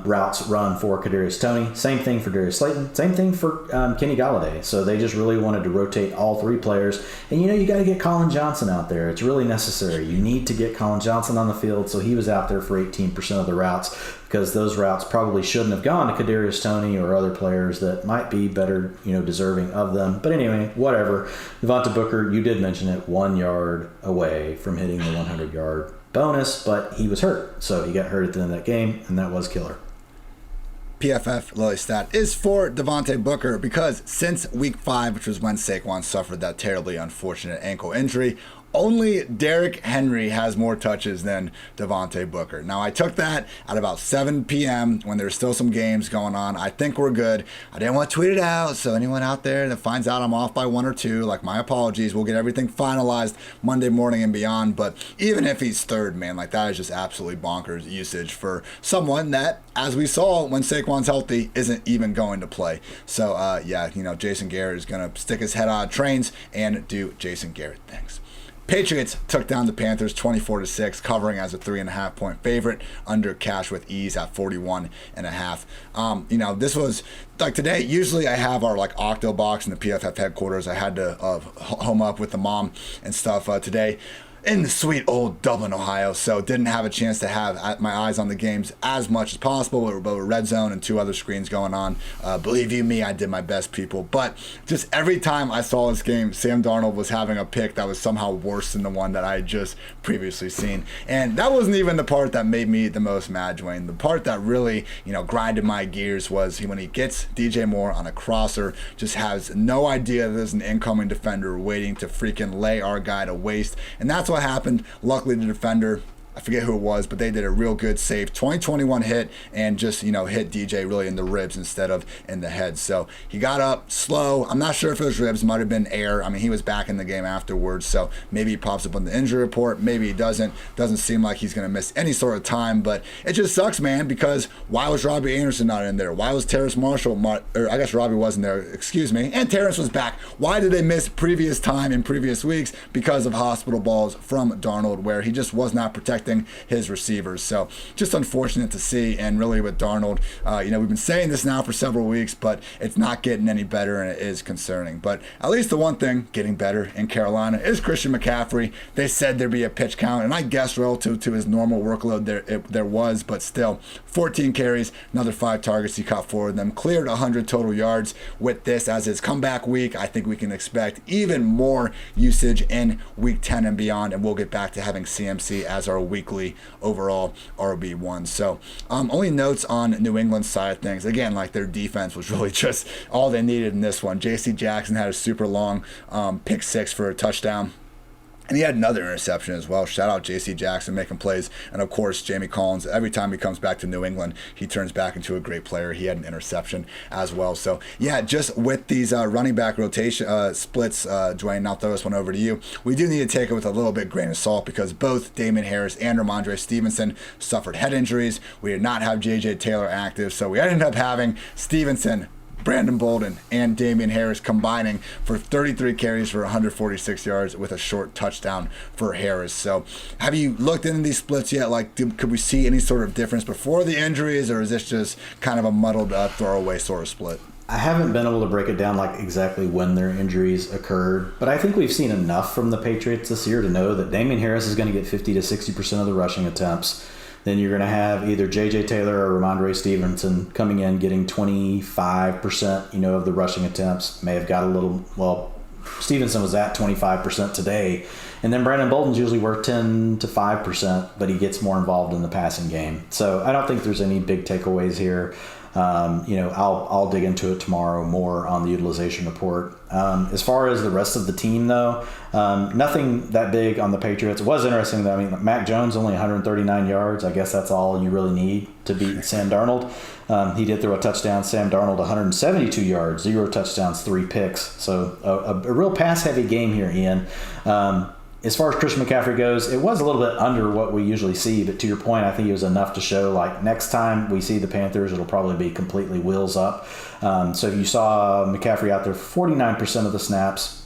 routes run for Kadarius Toney. Same thing for Darius Slayton. Same thing for Kenny Galladay. So they just really wanted to rotate all 3 players. And, you got to get Colin Johnson out there. It's really necessary. You need to get Colin Johnson on the field. So he was out there for 18% of the routes, because those routes probably shouldn't have gone to Kadarius Toney or other players that might be better, deserving of them. But anyway, whatever. Devontae Booker, you did mention it, 1 yard away from hitting the 100-yard bonus, but he was hurt. So he got hurt at the end of that game, and that was killer. PFF Lily stat is for Devontae Booker, because since week 5, which was when Saquon suffered that terribly unfortunate ankle injury, only Derrick Henry has more touches than Devontae Booker. Now, I took that at about 7 p.m. when there's still some games going on. I think we're good. I didn't want to tweet it out, so anyone out there that finds out I'm off by 1 or 2, like, my apologies. We'll get everything finalized Monday morning and beyond. But even if he's third, man, like, that is just absolutely bonkers usage for someone that, as we saw when Saquon's healthy, isn't even going to play. So, yeah, Jason Garrett is going to stick his head on trains and do Jason Garrett things. Patriots took down the Panthers 24-6, covering as a 3.5-point favorite under cash with ease at 41.5. This was like today. Usually I have our like Octo box in the PFF headquarters. I had to home up with the mom and stuff today in the sweet old Dublin, Ohio, so didn't have a chance to have my eyes on the games as much as possible, but with Red Zone and 2 other screens going on. Believe you me, I did my best, people. But just every time I saw this game, Sam Darnold was having a pick that was somehow worse than the one that I had just previously seen. And that wasn't even the part that made me the most mad, Dwayne. The part that really, grinded my gears was when he gets DJ Moore on a crosser, just has no idea there's an incoming defender waiting to freaking lay our guy to waste. And that's what happened. Luckily, the defender, I forget who it was, but they did a real good save. 2021 hit and just, hit DJ really in the ribs instead of in the head. So he got up slow. I'm not sure if those ribs might have been air. I mean, he was back in the game afterwards, so maybe he pops up on the injury report. Maybe he doesn't. Doesn't seem like he's going to miss any sort of time, but it just sucks, man, because why was Robbie Anderson not in there? Why was Terrace Marshall, or I guess Robbie wasn't there, excuse me, and Terrace was back. Why did they miss previous time in previous weeks? Because of hospital balls from Darnold, where he just was not protecting his receivers. So just unfortunate to see. And really with Darnold, we've been saying this now for several weeks, but it's not getting any better, and it is concerning. But at least the one thing getting better in Carolina is Christian McCaffrey. They said there'd be a pitch count, and I guess relative to his normal workload there was, but still 14 carries, another 5 targets. He caught 4 of them, cleared 100 total yards. With this as his comeback week, I think we can expect even more usage in week 10 and beyond, and we'll get back to having CMC as our weekly overall RB1. So only notes on New England's side of things. Again, like, their defense was really just all they needed in this one. J.C. Jackson had a super long pick 6 for a touchdown. And he had another interception as well. Shout out J.C. Jackson making plays. And, of course, Jamie Collins, every time he comes back to New England, he turns back into a great player. He had an interception as well. So, yeah, just with these running back rotation splits, Dwayne, and I'll throw this one over to you. We do need to take it with a little bit grain of salt because both Damian Harris and Ramondre Stevenson suffered head injuries. We did not have J.J. Taylor active. So we ended up having Stevenson, Brandon Bolden, and Damian Harris combining for 33 carries for 146 yards with a short touchdown for Harris. So have you looked into these splits yet? Like, could we see any sort of difference before the injuries, or is this just kind of a muddled throwaway sort of split? I haven't been able to break it down like exactly when their injuries occurred, but I think we've seen enough from the Patriots this year to know that Damian Harris is going to get 50 to 60% of the rushing attempts. Then you're going to have either J.J. Taylor or Ramondre Stevenson coming in, getting 25%, of the rushing attempts. May have got a little, Stevenson was at 25% today. And then Brandon Bolden's usually worth 10 to 5%, but he gets more involved in the passing game. So I don't think there's any big takeaways here. I'll dig into it tomorrow more on the utilization report. As far as the rest of the team, though, nothing that big on the Patriots. It was interesting, though. I mean, Mac Jones only 139 yards. I guess that's all you really need to beat Sam Darnold. He did throw a touchdown. Sam Darnold 172 yards, 0 touchdowns, 3 picks. So a real pass-heavy game here, Ian. As far as Christian McCaffrey goes, it was a little bit under what we usually see, but to your point, I think it was enough to show, like, next time we see the Panthers, it'll probably be completely wheels up. So you saw McCaffrey out there 49% of the snaps.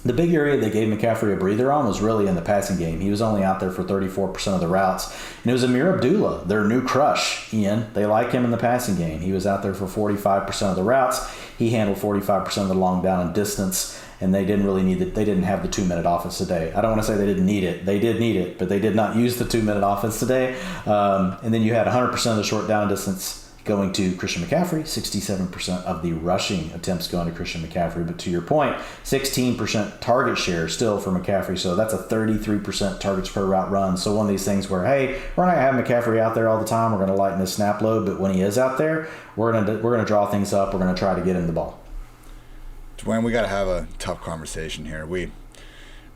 The big area they gave McCaffrey a breather on was really in the passing game. He was only out there for 34% of the routes. And it was Amir Abdullah, their new crush, Ian. They like him in the passing game. He was out there for 45% of the routes. He handled 45% of the long down and distance. And they didn't really need it. They didn't have the 2-minute offense today. I don't want to say they didn't need it. They did need it, but they did not use the 2-minute offense today. And then you had 100% of the short down distance going to Christian McCaffrey, 67% of the rushing attempts going to Christian McCaffrey. But to your point, 16% target share still for McCaffrey. So that's a 33% targets per route run. So one of these things where, hey, we're not going to have McCaffrey out there all the time. We're going to lighten his snap load. But when he is out there, we're going to draw things up. We're going to try to get him the ball. Dwayne, we got to have a tough conversation here. We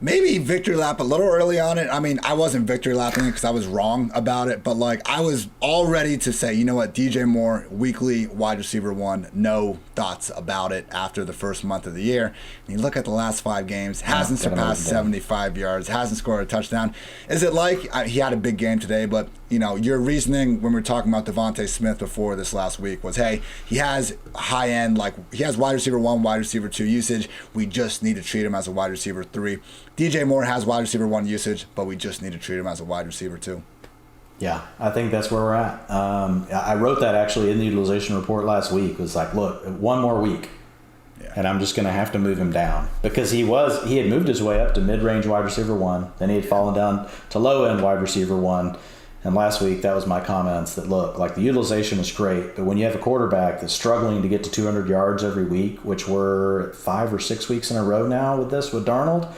maybe victory lap a little early on it. I mean, I wasn't victory lapping it because I was wrong about it, but like I was all ready to say, you know what, DJ Moore, weekly wide receiver 1, no thoughts about it after the first month of the year. And you look at the last 5 games, hasn't surpassed 75 yards, hasn't scored a touchdown. Is it like he had a big game today, but you know, your reasoning when we were talking about Devontae Smith before this last week was, hey, he has high end, like he has wide receiver 1, wide receiver 2 usage. We just need to treat him as a wide receiver 3. DJ Moore has wide receiver 1 usage, but we just need to treat him as a wide receiver 2. Yeah, I think that's where we're at. I wrote that actually in the utilization report last week. It was like, look, 1 more week, and I'm just going to have to move him down because he had moved his way up to mid-range wide receiver 1, then he had fallen down to low-end wide receiver 1. And last week, that was my comments that, look, like the utilization is great, but when you have a quarterback that's struggling to get to 200 yards every week, which we're 5 or 6 weeks in a row now with Darnold,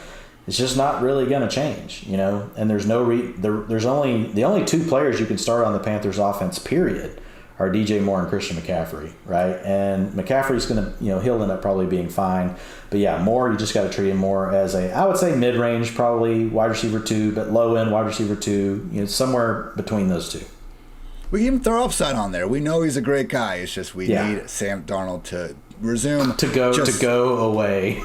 it's just not really going to change, you know. And there's there's only the only 2 players you can start on the Panthers offense, period, are DJ Moore and Christian McCaffrey, right? And McCaffrey's going to, you know, he'll end up probably being fine. But yeah, Moore, you just got to treat him more as I would say mid-range, probably wide receiver 2, but low-end wide receiver 2, you know, somewhere between those 2. We can even throw upside on there. We know he's a great guy. It's just we need Sam Darnold to resume. To go away.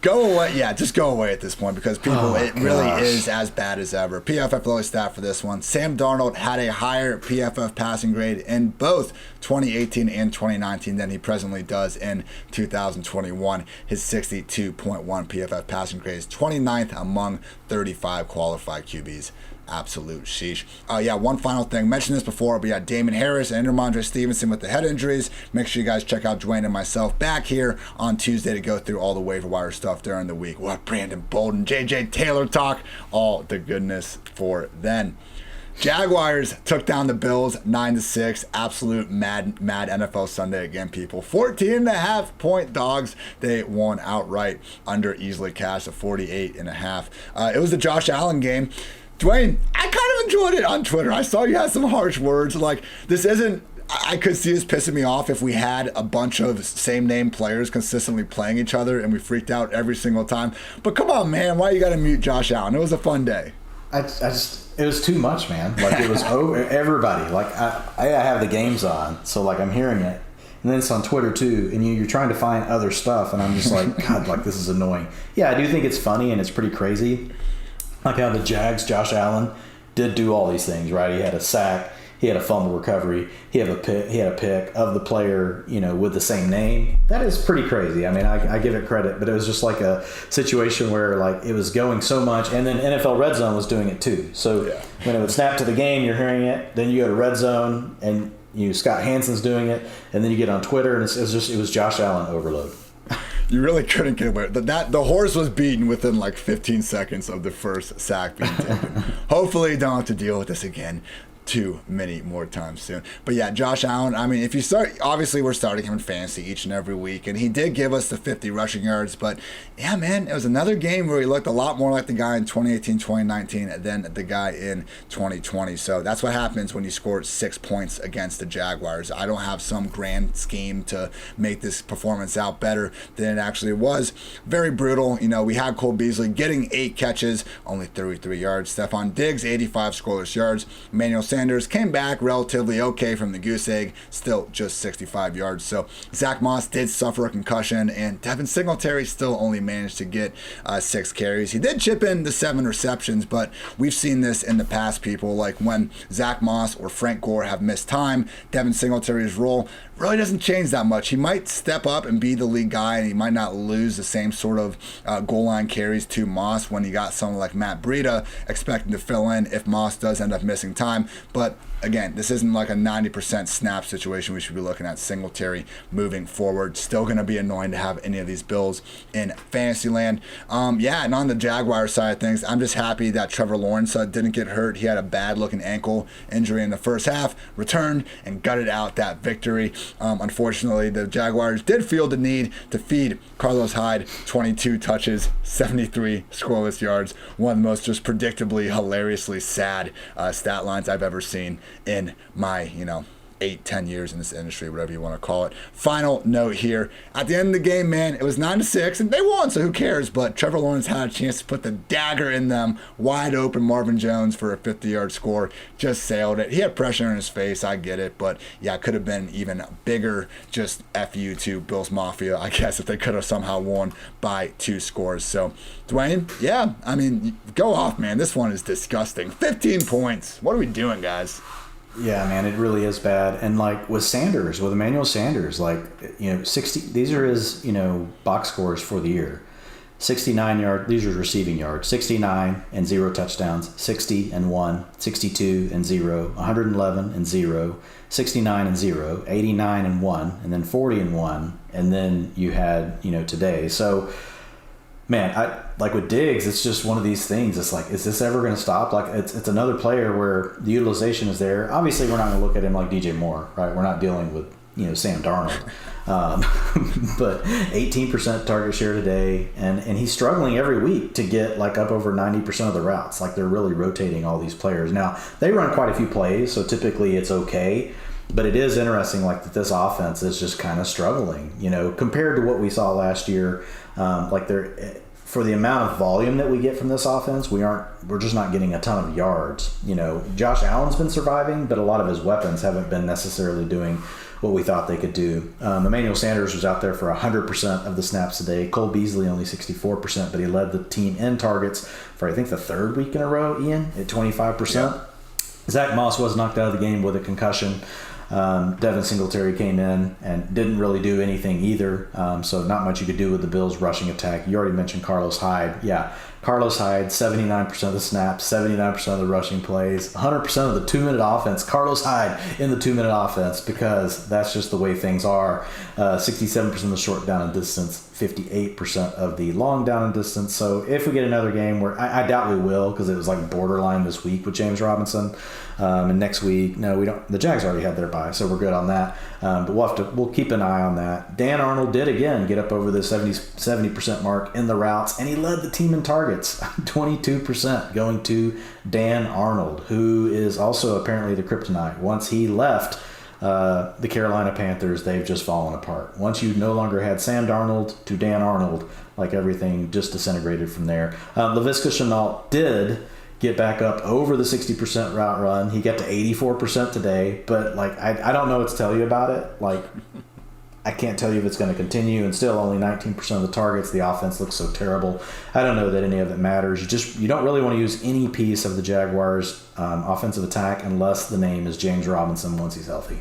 Go away. Yeah, just go away at this point because people, it really is as bad as ever. PFF lowest stat for this one. Sam Darnold had a higher PFF passing grade in both 2018 and 2019 than he presently does in 2021. His 62.1 PFF passing grade is 29th among 35 qualified QBs. Absolute sheesh. One final thing. Mentioned this before, but Damon Harris and Ramondre Stevenson with the head injuries. Make sure you guys check out Dwain and myself back here on Tuesday to go through all the waiver wire stuff during the week. What Brandon Bolden, JJ Taylor talk, all the goodness for then. Jaguars took down the Bills 9-6. Absolute mad NFL Sunday again, people. 14.5-point dogs. They won outright under easily cashed at 48.5. It was the Josh Allen game. Dwayne, I kind of enjoyed it on Twitter. I saw you had some harsh words. Like, this isn't, I could see this pissing me off if we had a bunch of same name players consistently playing each other and we freaked out every single time. But come on, man, why you got to mute Josh Allen? It was a fun day. I just, it was too much, man. Like, it was everybody. Like, I have the games on, so, like, I'm hearing it. And then it's on Twitter, too, and you're trying to find other stuff, and I'm just like, God, like, this is annoying. Yeah, I do think it's funny, and it's pretty crazy. Like how the Jags, Josh Allen, did do all these things, right? He had a sack, he had a fumble recovery, he had a pick of the player, you know, with the same name. That is pretty crazy. I mean, I give it credit, but it was just like a situation where like it was going so much, and then NFL Red Zone was doing it too. So when it would snap to the game, you're hearing it. Then you go to Red Zone, and Scott Hansen's doing it, and then you get on Twitter, and it was Josh Allen overload. You really couldn't get away. The horse was beaten within like 15 seconds of the first sack being taken. Hopefully you don't have to deal with this again too many more times soon. But yeah, Josh Allen, I mean, if you start, obviously we're starting him in fantasy each and every week, and he did give us the 50 rushing yards, but yeah, man, it was another game where he looked a lot more like the guy in 2018, 2019 than the guy in 2020. So that's what happens when you score 6 points against the Jaguars. I don't have some grand scheme to make this performance out better than it actually was. Very brutal. We had Cole Beasley getting 8 catches, only 33 yards. Stephon Diggs, 85 scoreless yards. Emmanuel Sanders came back relatively okay from the goose egg, still just 65 yards. So Zach Moss did suffer a concussion, and Devin Singletary still only managed to get 6 carries. He did chip in the 7 receptions, but we've seen this in the past, people. Like when Zach Moss or Frank Gore have missed time, Devin Singletary's role really doesn't change that much. He might step up and be the lead guy, and he might not lose the same sort of goal line carries to Moss when you got someone like Matt Breida expecting to fill in if Moss does end up missing time. But again, this isn't like a 90% snap situation. We should be looking at Singletary moving forward. Still going to be annoying to have any of these Bills in fantasy land. And on the Jaguar side of things, I'm just happy that Trevor Lawrence didn't get hurt. He had a bad-looking ankle injury in the first half, returned and gutted out that victory. Unfortunately, the Jaguars did feel the need to feed Carlos Hyde 22 touches, 73 scoreless yards. One of the most just predictably, hilariously sad stat lines I've ever seen in my, 8-10 years in this industry, whatever you want to call it. Final note here. At the end of the game, man, it was 9-6, and they won, so who cares? But Trevor Lawrence had a chance to put the dagger in them. Wide open Marvin Jones for a 50-yard score. Just sailed it. He had pressure in his face, I get it. But, yeah, it could have been even bigger. Just F you to Bills Mafia, I guess, if they could have somehow won by 2 scores. So, Dwayne, yeah, I mean, go off, man. This one is disgusting. 15 points. What are we doing, guys? Yeah, man, it really is bad. And like with Emmanuel Sanders, 60, these are his, box scores for the year. 69 yard, these are receiving yards, 69 and 0 touchdowns, 60 and 1, 62 and 0, 111 and 0, 69 and 0, 89 and 1, and then 40 and 1, and then you had, today. So, man, like with Diggs, it's just one of these things. It's like, is this ever going to stop? Like, it's another player where the utilization is there. Obviously, we're not going to look at him like DJ Moore, right? We're not dealing with, Sam Darnold. But 18% target share today, and he's struggling every week to get like up over 90% of the routes. Like, they're really rotating all these players. Now, they run quite a few plays, so typically it's okay. But it is interesting, like, that this offense is just kind of struggling, compared to what we saw last year. For the amount of volume that we get from this offense, we're just not getting a ton of yards. Josh Allen's been surviving, but a lot of his weapons haven't been necessarily doing what we thought they could do. Emmanuel Sanders was out there for 100% of the snaps today. Cole Beasley only 64%, but he led the team in targets for, I think, the 3rd week in a row, Ian, at 25%. Yeah. Zach Moss was knocked out of the game with a concussion. Devin Singletary came in and didn't really do anything either, so not much you could do with the Bills' rushing attack. You already mentioned Carlos Hyde. Yeah, Carlos Hyde, 79% of the snaps, 79% of the rushing plays, 100% of the 2-minute offense. Carlos Hyde in the 2-minute offense, because that's just the way things are. 67% of the short down and distance, 58% of the long down and distance. So if we get another game where I doubt we will, because it was like borderline this week with James Robinson, and next week, no, we don't. The Jags already had their bye, so we're good on that. But we'll keep an eye on that. Dan Arnold did again get up over the 70% mark in the routes, and he led the team in targets, 22% going to Dan Arnold, who is also apparently the kryptonite. Once he left the Carolina Panthers, they've just fallen apart. Once you no longer had Sam Darnold to Dan Arnold, like, everything just disintegrated from there. Laviska Shenault did get back up over the 60% route run. He got to 84% today, but like, I don't know what to tell you about it. Like, I can't tell you if it's going to continue, and still only 19% of the targets. The offense looks so terrible. I don't know that any of it matters. You don't really want to use any piece of the Jaguars' offensive attack unless the name is James Robinson once he's healthy.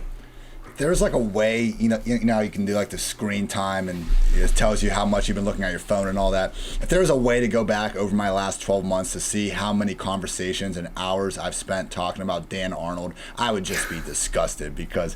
There's like a way, you can do like the screen time, and it tells you how much you've been looking at your phone and all that. If there was a way to go back over my last 12 months to see how many conversations and hours I've spent talking about Dan Arnold, I would just be disgusted, because,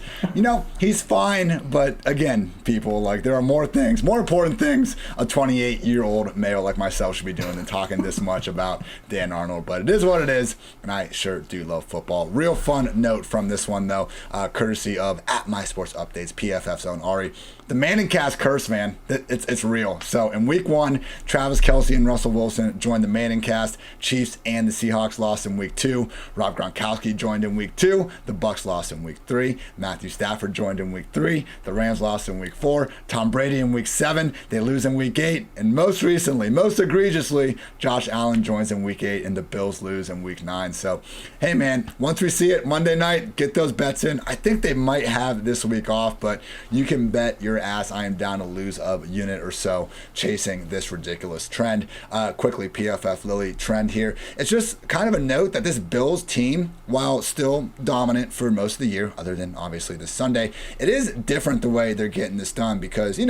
he's fine. But again, people, like, there are more important things a 28-year-old male like myself should be doing than talking this much about Dan Arnold. But it is what it is, and I sure do love football. Real fun note from this one, though, courtesy of My Sports Updates, PFF's own Ari. The Manning cast curse, man. It's real. So in week 1, Travis Kelce and Russell Wilson joined the Manning cast. Chiefs and the Seahawks lost in week 2. Rob Gronkowski joined in week 2. The Bucs lost in week 3. Matthew Stafford joined in week 3. The Rams lost in week 4. Tom Brady in week 7. They lose in week 8. And most recently, most egregiously, Josh Allen joins in week 8, and the Bills lose in week 9. So, hey, man, once we see it Monday night, get those bets in. I think they might have this week off, but you can bet your ass I am down to lose a unit or so chasing this ridiculous trend. Quickly, PFF Lily trend here. It's just kind of a note that this Bills team, while still dominant for most of the year, other than obviously this Sunday, it is different the way they're getting this done, because, you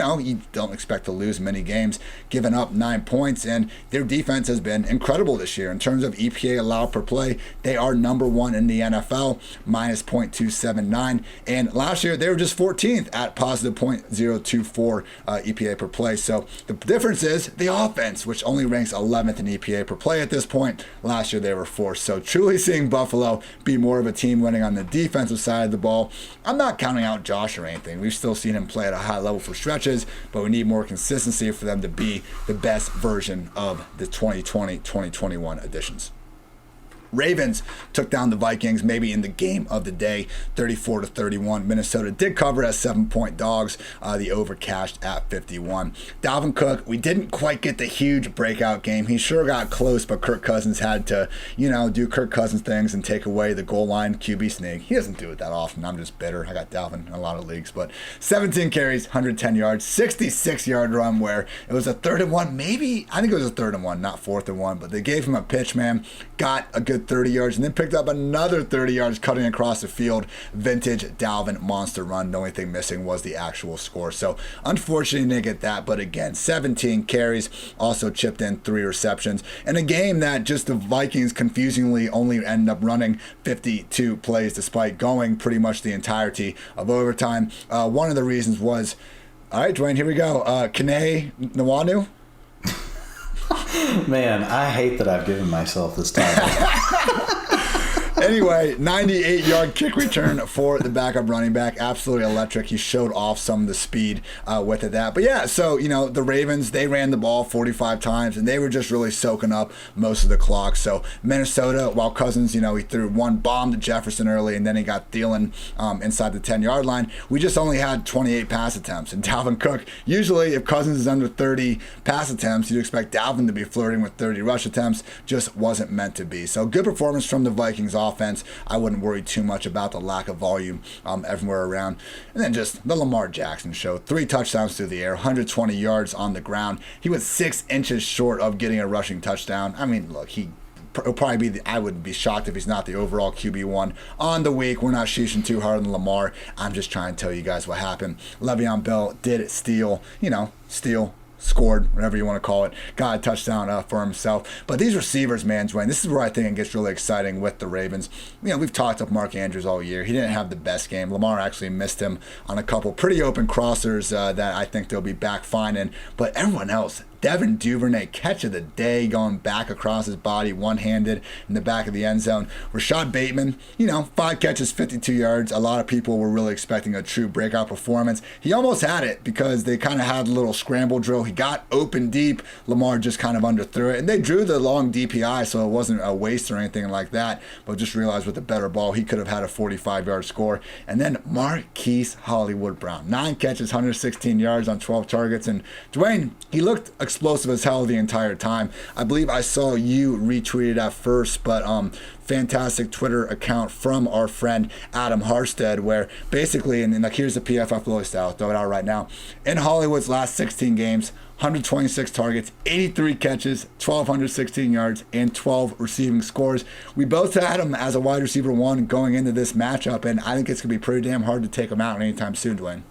don't expect to lose many games, giving up 9 points, and their defense has been incredible this year. In terms of EPA allowed per play, they are number 1 in the NFL, minus .279, and last year they were just 14th at positive .024 EPA per play. So the difference is the offense, which only ranks 11th in EPA per play at this point. Last year they were 4th. So truly seeing Buffalo be more of a team winning on the defensive side of the ball. I'm not counting out Josh or anything. We've still seen him play at a high level for stretches, but we need more consistency for them to be the best version of the 2020-2021 editions. Ravens took down the Vikings, maybe in the game of the day, 34-31. Minnesota did cover as 7-point dogs. The over cashed at 51. Dalvin Cook, we didn't quite get the huge breakout game. He sure got close, but Kirk Cousins had to, do Kirk Cousins things and take away the goal line QB sneak. He doesn't do it that often. I'm just bitter. I got Dalvin in a lot of leagues, but 17 carries, 110 yards, 66-yard run where it was a 3rd and 1, maybe. I think it was a 3rd and 1, not 4th and 1, but they gave him a pitch, man. Got a good 30 yards and then picked up another 30 yards cutting across the field. Vintage Dalvin monster run. The only thing missing was the actual score. So unfortunately didn't get that, but again, 17 carries, also chipped in 3 receptions in a game that just the Vikings confusingly only ended up running 52 plays despite going pretty much the entirety of overtime. One of the reasons was, all right, Dwayne, here we go. Kene Nwanu. Man, I hate that I've given myself this title. Anyway, 98-yard kick return for the backup running back. Absolutely electric. He showed off some of the speed with it. But yeah, so, the Ravens, they ran the ball 45 times, and they were just really soaking up most of the clock. So Minnesota, while Cousins, he threw one bomb to Jefferson early, and then he got Thielen inside the 10-yard line. We just only had 28 pass attempts. And Dalvin Cook, usually if Cousins is under 30 pass attempts, you'd expect Dalvin to be flirting with 30 rush attempts. Just wasn't meant to be. So good performance from the Vikings offense. I wouldn't worry too much about the lack of volume everywhere around. And then just the Lamar Jackson show. 3 touchdowns through the air, 120 yards on the ground. He was 6 inches short of getting a rushing touchdown. I mean, look, he'll probably be I wouldn't be shocked if he's not the overall QB1 on the week. We're not sheeshing too hard on Lamar. I'm just trying to tell you guys what happened. Le'Veon Bell did steal, scored, whatever you want to call it, got a touchdown for himself. But these receivers, man, Dwayne, this is where I think it gets really exciting with the Ravens. We've talked up Mark Andrews all year. He didn't have the best game. Lamar actually missed him on a couple pretty open crossers that I think they'll be back fine in. But everyone else, Devin Duvernay, catch of the day, going back across his body, one-handed in the back of the end zone. Rashad Bateman, 5 catches, 52 yards. A lot of people were really expecting a true breakout performance. He almost had it because they kind of had a little scramble drill. He got open deep. Lamar just kind of underthrew it. And they drew the long DPI, so it wasn't a waste or anything like that. But just realized with a better ball, he could have had a 45-yard score. And then Marquise Hollywood Brown, 9 catches, 116 yards on 12 targets. And Dwayne, he looked explosive as hell the entire time. I believe I saw you retweeted at first, but fantastic Twitter account from our friend Adam Harstead, where basically, and like here's the PFF Lily style, I'll throw it out right now. In Hollywood's last 16 games, 126 targets, 83 catches, 1,216 yards, and 12 receiving scores. We both had him as a wide receiver 1 going into this matchup, and I think it's going to be pretty damn hard to take him out anytime soon, Dwayne.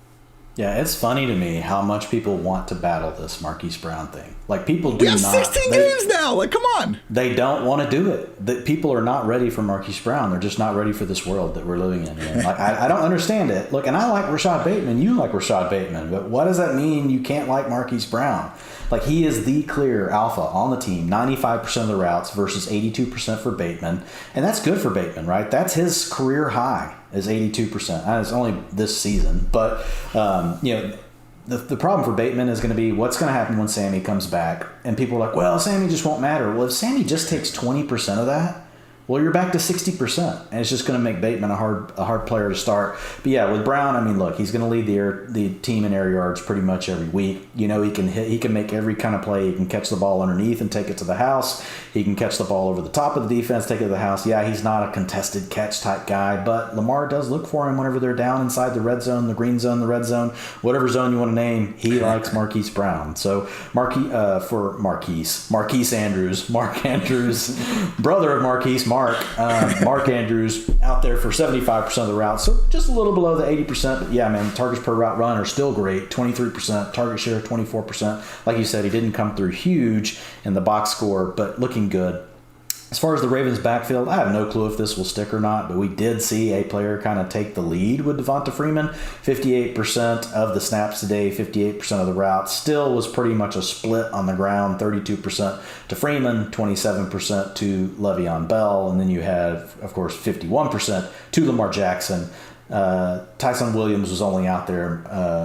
Yeah, it's funny to me how much people want to battle this Marquise Brown thing. Like, people do not. We have 16 games now. Like, come on. They don't want to do it. People are not ready for Marquise Brown. They're just not ready for this world that we're living in. Like, I don't understand it. Look, and I like Rashad Bateman. You like Rashad Bateman. But what does that mean you can't like Marquise Brown? Like, he is the clear alpha on the team, 95% of the routes versus 82% for Bateman. And that's good for Bateman, right? That's his career high, is 82%. It's only this season. But, the problem for Bateman is going to be what's going to happen when Sammy comes back. And people are like, well, Sammy just won't matter. Well, if Sammy just takes 20% of that, well, you're back to 60%, and it's just going to make Bateman a hard player to start. But yeah, with Brown, I mean, look, he's going to lead the team in air yards pretty much every week. He can make every kind of play. He can catch the ball underneath and take it to the house. He can catch the ball over the top of the defense, take it to the house. Yeah, he's not a contested catch type guy, but Lamar does look for him whenever they're down inside the red zone, the green zone, the red zone, whatever zone you want to name. He likes Marquise Brown. So Mark Andrews, brother of Marquise, Mark Andrews out there for 75% of the routes, so just a little below the 80%. But yeah, man, targets per route run are still great, 23%, target share 24%. Like you said, he didn't come through huge in the box score, but looking good. As far as the Ravens' backfield, I have no clue if this will stick or not, but we did see a player kind of take the lead with Devonta Freeman. 58% of the snaps today, 58% of the routes. Still was pretty much a split on the ground, 32% to Freeman, 27% to Le'Veon Bell, and then you had, of course, 51% to Lamar Jackson. Tyson Williams was only out there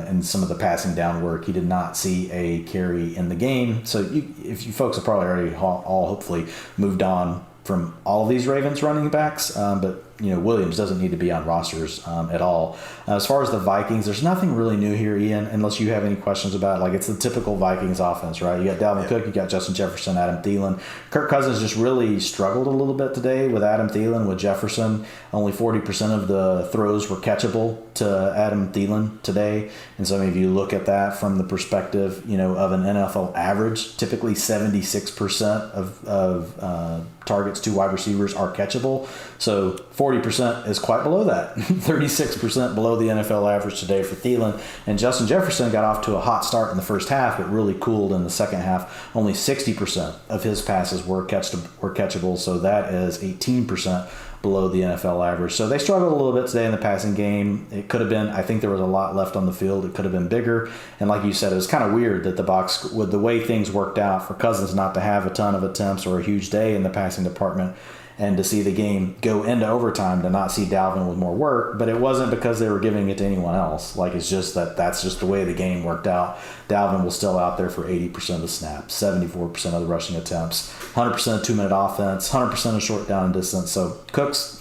in some of the passing down work. He did not see a carry in the game. So if you folks have probably already all hopefully moved on from all of these Ravens running backs, but Williams doesn't need to be on rosters at all. As far as the Vikings, there's nothing really new here, Ian, unless you have any questions about it. Like, it's the typical Vikings offense, right? You got Dalvin Cook, you got Justin Jefferson, Adam Thielen. Kirk Cousins just really struggled a little bit today with Adam Thielen, with Jefferson. Only 40% of the throws were catchable to Adam Thielen today. And so if you look at that from the perspective, of an NFL average, typically 76% of targets to wide receivers are catchable. So 40% is quite below that. 36% below the NFL average today for Thielen. And Justin Jefferson got off to a hot start in the first half, but really cooled in the second half. Only 60% of his passes were catchable. So that is 18% below the NFL average. So they struggled a little bit today in the passing game. It could have been, I think there was a lot left on the field. It could have been bigger. And like you said, it was kind of weird that the Bucs, with the way things worked out, for Cousins not to have a ton of attempts or a huge day in the passing department, and to see the game go into overtime, to not see Dalvin with more work. But it wasn't because they were giving it to anyone else. Like, it's just that's just the way the game worked out. Dalvin was still out there for 80% of the snaps, 74% of the rushing attempts, 100% of 2-minute offense, 100% of short down and distance. So Cooks,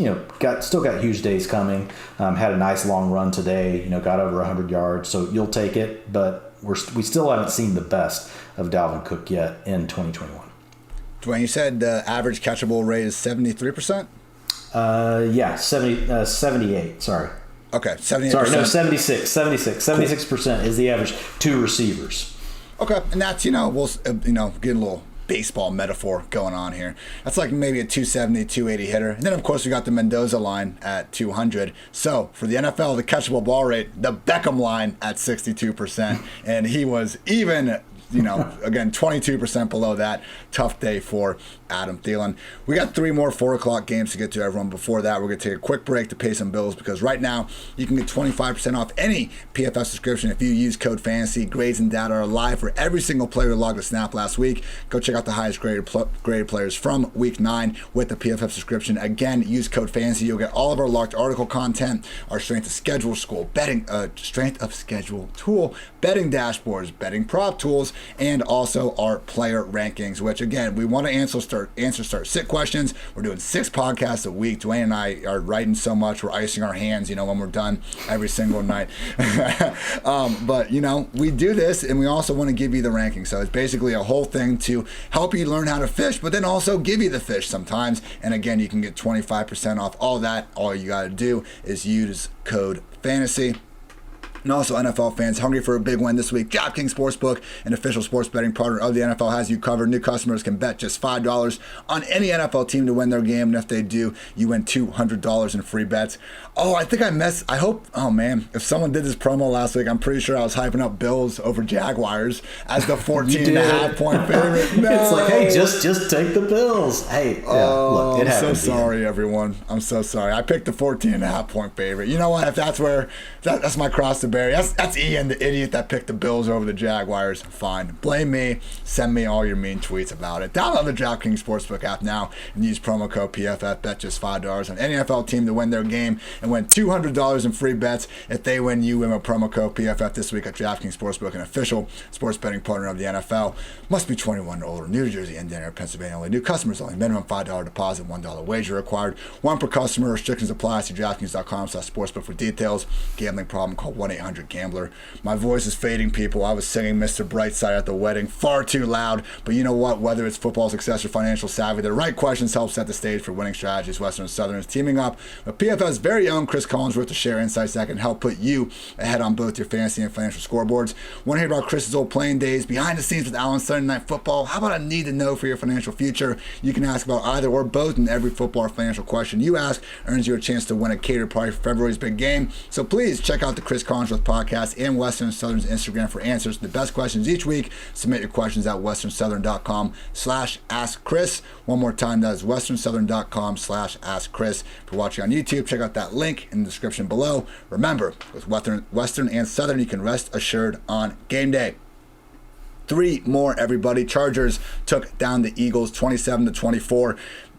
still got huge days coming. Had a nice long run today. Got over 100 yards. So you'll take it, but we still haven't seen the best of Dalvin Cook yet in 2021. Dwain, you said the average catchable rate is 73%? 78, sorry. Okay, 78%. Sorry, no, 76. 76% is the average to receivers. Okay, and that's, we'll, getting a little baseball metaphor going on here. That's like maybe a 270, 280 hitter. And then, of course, we got the Mendoza line at 200. So, for the NFL, the catchable ball rate, the Beckham line at 62%. And he was even... again, 22% below that. Tough day for Adam Thielen. We got 3 more 4 o'clock games to get to, everyone. Before that, we're going to take a quick break to pay some bills, because right now you can get 25% off any PFF subscription if you use code FANTASY. Grades and data are live for every single player who logged a snap last week. Go check out the highest graded players from week 9 with the PFF subscription. Again, use code FANTASY. You'll get all of our locked article content, our strength of schedule tool, betting dashboards, betting prop tools, and also our player rankings, which, again, we want to answer start sit questions. We're doing 6 podcasts a week. Dwain and I are writing so much, we're icing our hands, when we're done every single night. But, we do this, and we also want to give you the rankings. So it's basically a whole thing to help you learn how to fish, but then also give you the fish sometimes. And again, you can get 25% off all that. All you got to do is use code FANTASY. And also, NFL fans hungry for a big win this week, DraftKings Sportsbook, an official sports betting partner of the NFL, has you covered. New customers can bet just $5 on any NFL team to win their game, and if they do, you win $200 in free bets. Oh, I think if someone did this promo last week, I'm pretty sure I was hyping up Bills over Jaguars as the 14.5 point favorite. No. It's like, hey, just take the Bills. Hey, look, it happened. I'm so sorry, everyone. I'm so sorry. I picked the 14.5 point favorite. You know what? If that's that's my cross to bear. That's Ian, the idiot that picked the Bills over the Jaguars. Fine. Blame me. Send me all your mean tweets about it. Download the DraftKings Sportsbook app now and use promo code PFF. Bet just $5 on any NFL team to win their game and win $200 in free bets. If they win, you win with promo code PFF this week at DraftKings Sportsbook, an official sports betting partner of the NFL. Must be 21 or older. New Jersey, Indiana, Pennsylvania only. New customers only. Minimum $5 deposit, $1 wager required. 1 per customer. Restrictions apply. See DraftKings.com/sportsbook for details. Gambling problem? Call 1-800-GAMBLER. My voice is fading, people. I was singing Mr. Brightside at the wedding far too loud. But you know what? Whether it's football success or financial savvy, the right questions help set the stage for winning strategies. Western and Southern is teaming up with PFF's very own Cris Collinsworth to share insights that can help put you ahead on both your fantasy and financial scoreboards. Want to hear about Chris's old playing days, behind the scenes with Allen Sunday Night Football? How about a need to know for your financial future? You can ask about either or both, and every football or financial question you ask earns you a chance to win a catered party for February's big game. So please check out the Cris Collinsworth podcast and Western and Southern's Instagram for answers to the best questions each week. Submit your questions at westernsouthern.com/askchris. One more time, that is westernsouthern.com/askchris. If you're watching on YouTube, check out that link in the description below. Remember, with Western and Southern, you can rest assured on game day. 3 more, everybody. Chargers took down the Eagles 27-24.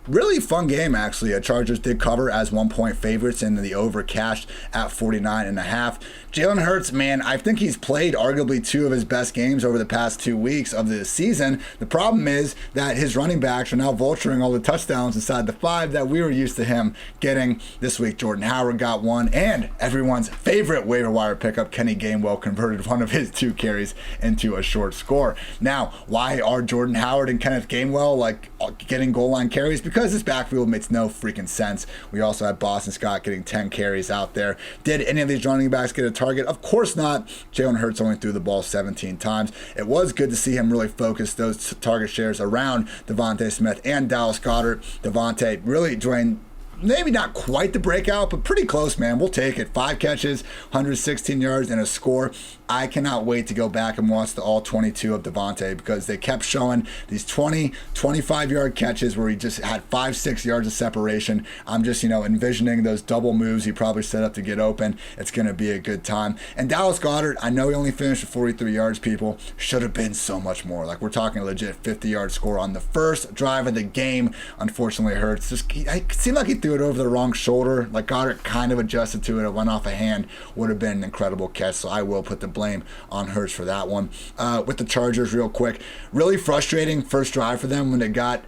really fun game, actually. Chargers did cover as 1-point favorites, and the over cashed at 49.5. Jalen Hurts, man, I think he's played arguably two of his best games over the past 2 weeks of the season. The problem is that his running backs are now vulturing all the touchdowns inside the 5 that we were used to him getting this week. Jordan Howard got one, and everyone's favorite waiver wire pickup, Kenny Gainwell, converted one of his 2 carries into a short score. Now, why are Jordan Howard and Kenneth Gainwell getting goal line carries? Because this backfield makes no freaking sense. We also had Boston Scott getting 10 carries out there. Did any of these running backs get a target? Of course not. Jalen Hurts only threw the ball 17 times. It was good to see him really focus those target shares around Devontae Smith and Dallas Goedert. Devontae really, Dwain, maybe not quite the breakout, but pretty close, man. We'll take it. 5 catches, 116 yards, and a score. I cannot wait to go back and watch the all 22 of Devontae, because they kept showing these 20, 25-yard catches where he just had 5-6 yards of separation. I'm just, envisioning those double moves he probably set up to get open. It's going to be a good time. And Dallas Goedert, I know he only finished with 43 yards, people. Should have been so much more. We're talking a legit 50-yard score on the first drive of the game. Unfortunately, Hurts it seemed like he threw it over the wrong shoulder. Goddard kind of adjusted to it. It went off a hand. Would have been an incredible catch, so I will put the blame on Hurts for that one. With the Chargers, real quick, really frustrating first drive for them when they got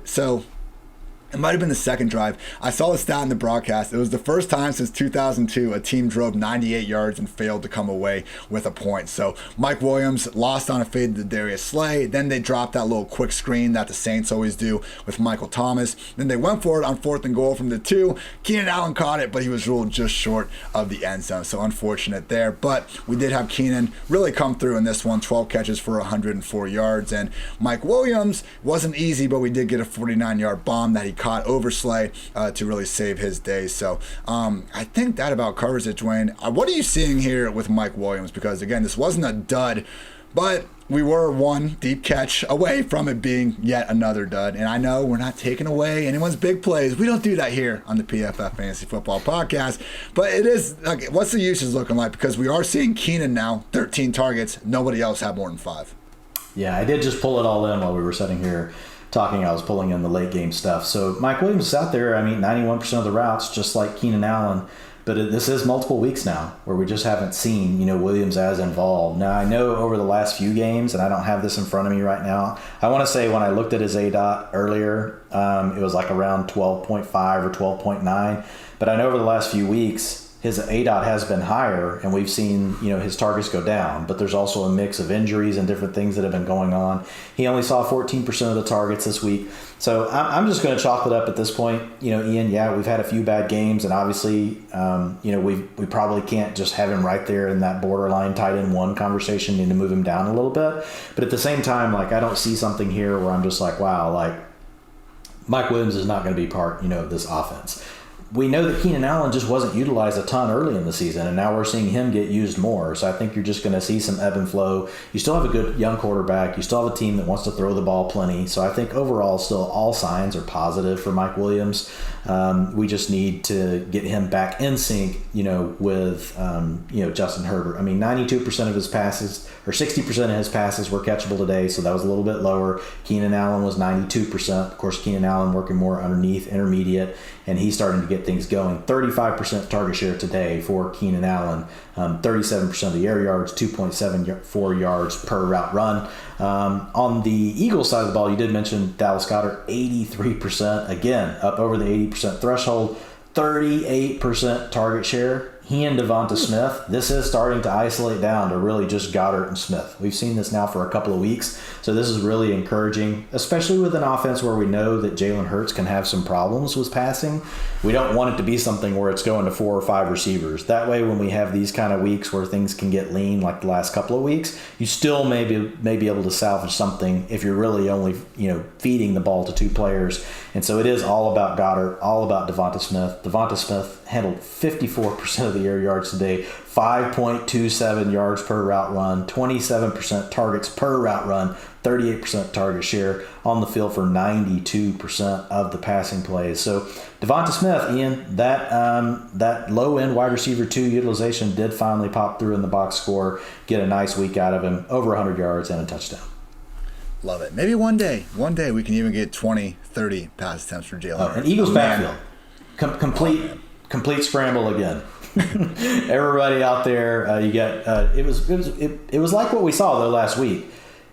it might have been the second drive. I saw the stat in the broadcast. It was the first time since 2002 a team drove 98 yards and failed to come away with a point. So Mike Williams lost on a fade to Darius Slay. Then they dropped that little quick screen that the Saints always do with Michael Thomas. Then they went for it on 4th and goal from the 2. Keenan Allen caught it, but he was ruled just short of the end zone. So unfortunate there. But we did have Keenan really come through in this one. 12 catches for 104 yards. And Mike Williams wasn't easy, but we did get a 49-yard bomb that he caught over Slay to really save his day. So I think that about covers it, Dwain. What are you seeing here with Mike Williams? Because again, this wasn't a dud, but we were one deep catch away from it being yet another dud. And I know we're not taking away anyone's big plays. We don't do that here on the PFF Fantasy Football Podcast. But it is, what's the usage looking like? Because we are seeing Keenan now, 13 targets. Nobody else had more than 5. Yeah, I did just pull it all in while we were sitting here talking. I was pulling in the late game stuff. So Mike Williams is out there. 91% of the routes, just like Keenan Allen. But this is multiple weeks now where we just haven't seen, Williams as involved. Now, I know over the last few games, and I don't have this in front of me right now, I want to say when I looked at his ADOT earlier, it was around 12.5 or 12.9. But I know over the last few weeks, his ADOT has been higher, and we've seen, his targets go down. But there's also a mix of injuries and different things that have been going on. He only saw 14% of the targets this week. So I'm just going to chalk it up at this point. Ian, yeah, we've had a few bad games, and obviously, we probably can't just have him right there in that borderline tight end 1 conversation. Need to move him down a little bit. But at the same time, I don't see something here where I'm just wow, Mike Williams is not going to be part, of this offense. We know that Keenan Allen just wasn't utilized a ton early in the season, and now we're seeing him get used more. So I think you're just going to see some ebb and flow. You still have a good young quarterback. You still have a team that wants to throw the ball plenty. So I think overall, still all signs are positive for Mike Williams. We just need to get him back in sync, with Justin Herbert. 92% of his passes, or 60% of his passes, were catchable today, so that was a little bit lower. Keenan Allen was 92%. Of course, Keenan Allen working more underneath, intermediate, and he's starting to get things going. 35% target share today for Keenan Allen. 37% of the air yards, 2.74 yards per route run. On the Eagles side of the ball, you did mention Dallas Goedert, 83%. Again, up over the 80% threshold. 38% target share. He and Devonta Smith, this is starting to isolate down to really just Goddard and Smith. We've seen this now for a couple of weeks, so this is really encouraging, especially with an offense where we know that Jalen Hurts can have some problems with passing. We don't want it to be something where it's going to 4 or 5 receivers. That way, when we have these kind of weeks where things can get lean like the last couple of weeks, you still may be able to salvage something if you're really only feeding the ball to 2 players. And so it is all about Goddard, all about Devonta Smith. Devonta Smith handled 54% of the air yards today, 5.27 yards per route run, 27% targets per route run, 38% target share, on the field for 92% of the passing plays. So Devonta Smith, Ian, that low-end wide receiver 2 utilization did finally pop through in the box score, get a nice week out of him, over 100 yards and a touchdown. Love it. Maybe one day we can even get 20, 30 pass attempts for Jalen Hurts. And Eagles backfield. Complete scramble again. Everybody out there, you got it was like what we saw though last week.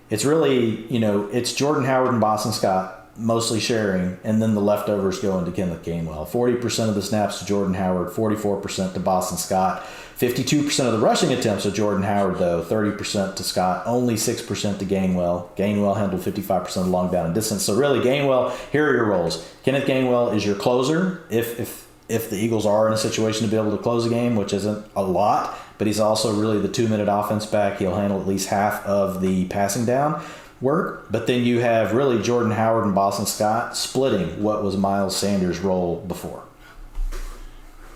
It's really, it's Jordan Howard and Boston Scott mostly sharing, and then the leftovers go into Kenneth Gainwell. 40% of the snaps to Jordan Howard, 44% to Boston Scott. 52% of the rushing attempts to Jordan Howard, though, 30% to Scott, only 6% to Gainwell. Gainwell handled 55% of the long down and distance. So really, Gainwell, here are your roles. Kenneth Gainwell is your closer if the Eagles are in a situation to be able to close a game, which isn't a lot, but he's also really the 2-minute offense back. He'll handle at least half of the passing down work. But then you have really Jordan Howard and Boston Scott splitting what was Miles Sanders' role before.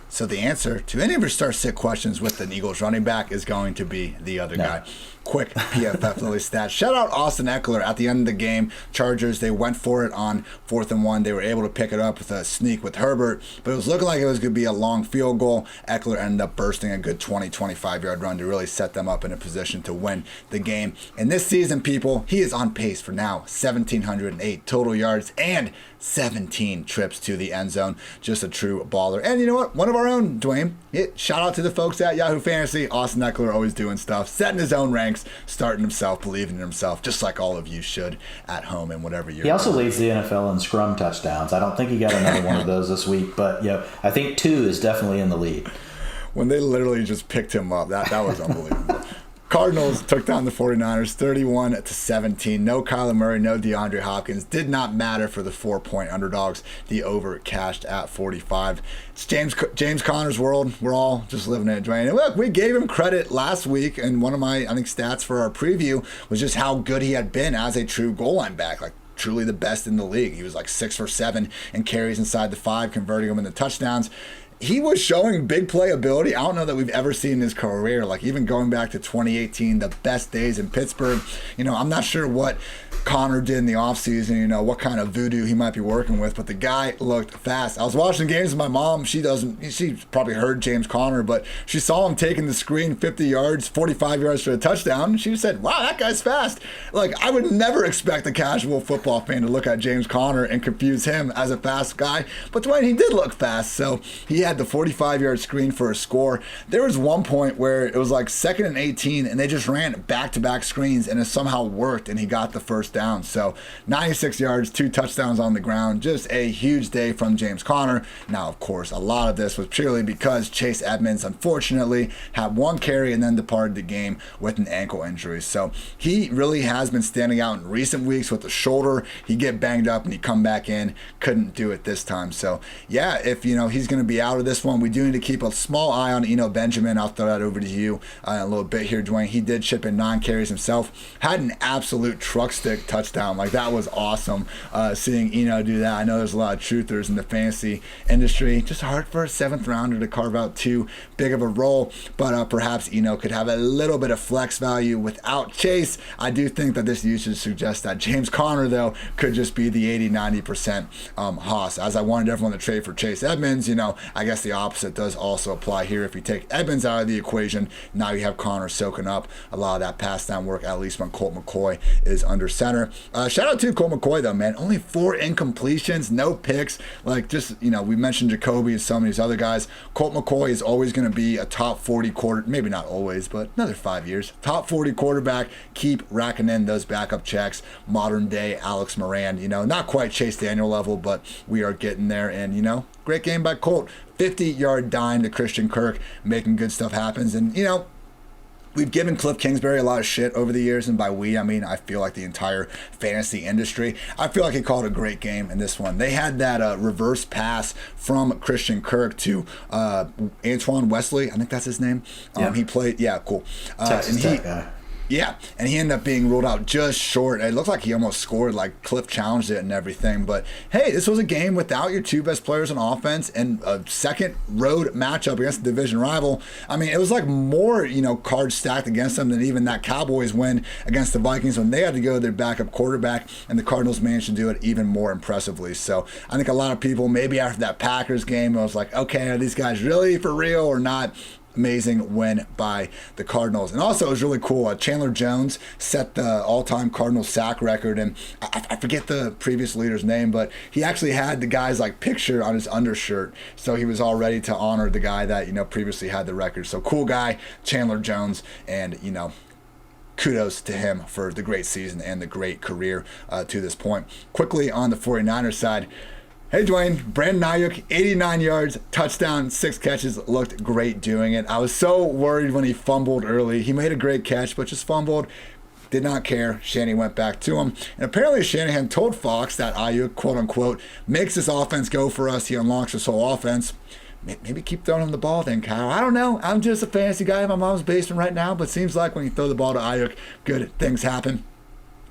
So the answer to any of your start-sit questions with an Eagles running back is going to be the other guy. Quick PFF Lily stats. Shout out Austin Eckler at the end of the game. Chargers, they went for it on 4th and 1. They were able to pick it up with a sneak with Herbert, but it was looking like it was going to be a long field goal. Eckler ended up bursting a good 20, 25-yard run to really set them up in a position to win the game. And this season, people, he is on pace for now 1,708 total yards and 17 trips to the end zone. Just a true baller. And you know what? One of our own, Dwayne. Shout out to the folks at Yahoo Fantasy. Austin Eckler always doing stuff, setting his own ranks, starting himself, believing in himself, just like all of you should at home and whatever you're. He also leads the NFL in scrum touchdowns. I don't think he got another one of those this week, but I think 2 is definitely in the lead. When they literally just picked him up, that was unbelievable. Cardinals took down the 49ers 31-17. No Kyler Murray, no DeAndre Hopkins. Did not matter for the 4-point underdogs. The over cashed at 45. It's James Conner's world. We're all just living it, Dwayne. And look, we gave him credit last week, and one of my, stats for our preview was just how good he had been as a true goal line back. Like, truly the best in the league. He was like 6 for 7 in carries inside the 5, converting them into touchdowns. He was showing big playability. I don't know that we've ever seen in his career. Like, even going back to 2018, the best days in Pittsburgh. I'm not sure what Conner did in the offseason, what kind of voodoo he might be working with, but the guy looked fast. I was watching games with my mom. She probably heard James Conner, but she saw him taking the screen 50 yards, 45 yards for a touchdown, and she said, wow, that guy's fast. Like, I would never expect a casual football fan to look at James Conner and confuse him as a fast guy, but Dwayne, he did look fast, so he had the 45-yard screen for a score. There was one point where it was like 2nd and 18, and they just ran back-to-back screens, and it somehow worked, and he got the first down. So 96 yards, 2 touchdowns on the ground. Just a huge day from James Conner. Now, of course, a lot of this was purely because Chase Edmonds, unfortunately, had 1 carry and then departed the game with an ankle injury. So he really has been standing out in recent weeks with the shoulder. He get banged up and he come back in. Couldn't do it this time. So, yeah, if, he's going to be out of this one, we do need to keep a small eye on Eno Benjamin. I'll throw that over to you in a little bit here, Dwayne. He did chip in 9 carries himself. Had an absolute truck stick touchdown. Like, that was awesome seeing Eno do that. I know there's a lot of truthers in the fantasy industry. Just hard for a 7th rounder to carve out too big of a role, but perhaps Eno could have a little bit of flex value without Chase. I do think that this usage suggests that James Conner, though, could just be the 80-90% hoss. As I wanted everyone to trade for Chase Edmonds, I guess the opposite does also apply here. If you take Edmonds out of the equation, now you have Conner soaking up a lot of that pass down work, at least when Colt McCoy is under center. Shout out to Colt McCoy, though, man. Only 4 incompletions, no picks. Like, just, we mentioned Jacoby and some of these other guys. Colt McCoy is always going to be a top 40 maybe not always, but another 5 years. Top 40 quarterback. Keep racking in those backup checks. Modern day Alex Moran, not quite Chase Daniel level, but we are getting there. And, great game by Colt. 50-yard dime to Christian Kirk, making good stuff happen. And, we've given Cliff Kingsbury a lot of shit over the years, and by we, I mean I feel like the entire fantasy industry. I feel like he called a great game in this one. They had that reverse pass from Christian Kirk to Antoine Wesley. I think that's his name. He played, cool. Texas Tech guy. Yeah, and he ended up being ruled out just short. It looked like he almost scored, like Cliff challenged it and everything. But, hey, this was a game without your 2 best players on offense and a second road matchup against a division rival. I mean, it was like more, cards stacked against them than even that Cowboys win against the Vikings when they had to go to their backup quarterback, and the Cardinals managed to do it even more impressively. So I think a lot of people, maybe after that Packers game, I was like, okay, are these guys really for real or not? amazing win by the Cardinals. And also, it was really cool. Chandler Jones set the all-time Cardinals sack record, and I forget the previous leader's name, but he actually had the guy's picture on his undershirt, so he was all ready to honor the guy that previously had the record. So cool guy, Chandler Jones, and kudos to him for the great season and the great career to this point. Quickly on the 49ers side. Hey, Dwayne, Brandon Ayuk, 89 yards, touchdown, 6 catches, looked great doing it. I was so worried when he fumbled early. He made a great catch, but just fumbled. Did not care. Shanahan went back to him. And apparently Shanahan told Fox that Ayuk, quote-unquote, makes this offense go for us. He unlocks this whole offense. Maybe keep throwing him the ball then, Kyle. I don't know. I'm just a fantasy guy in my mom's basement right now, but it seems like when you throw the ball to Ayuk, good things happen.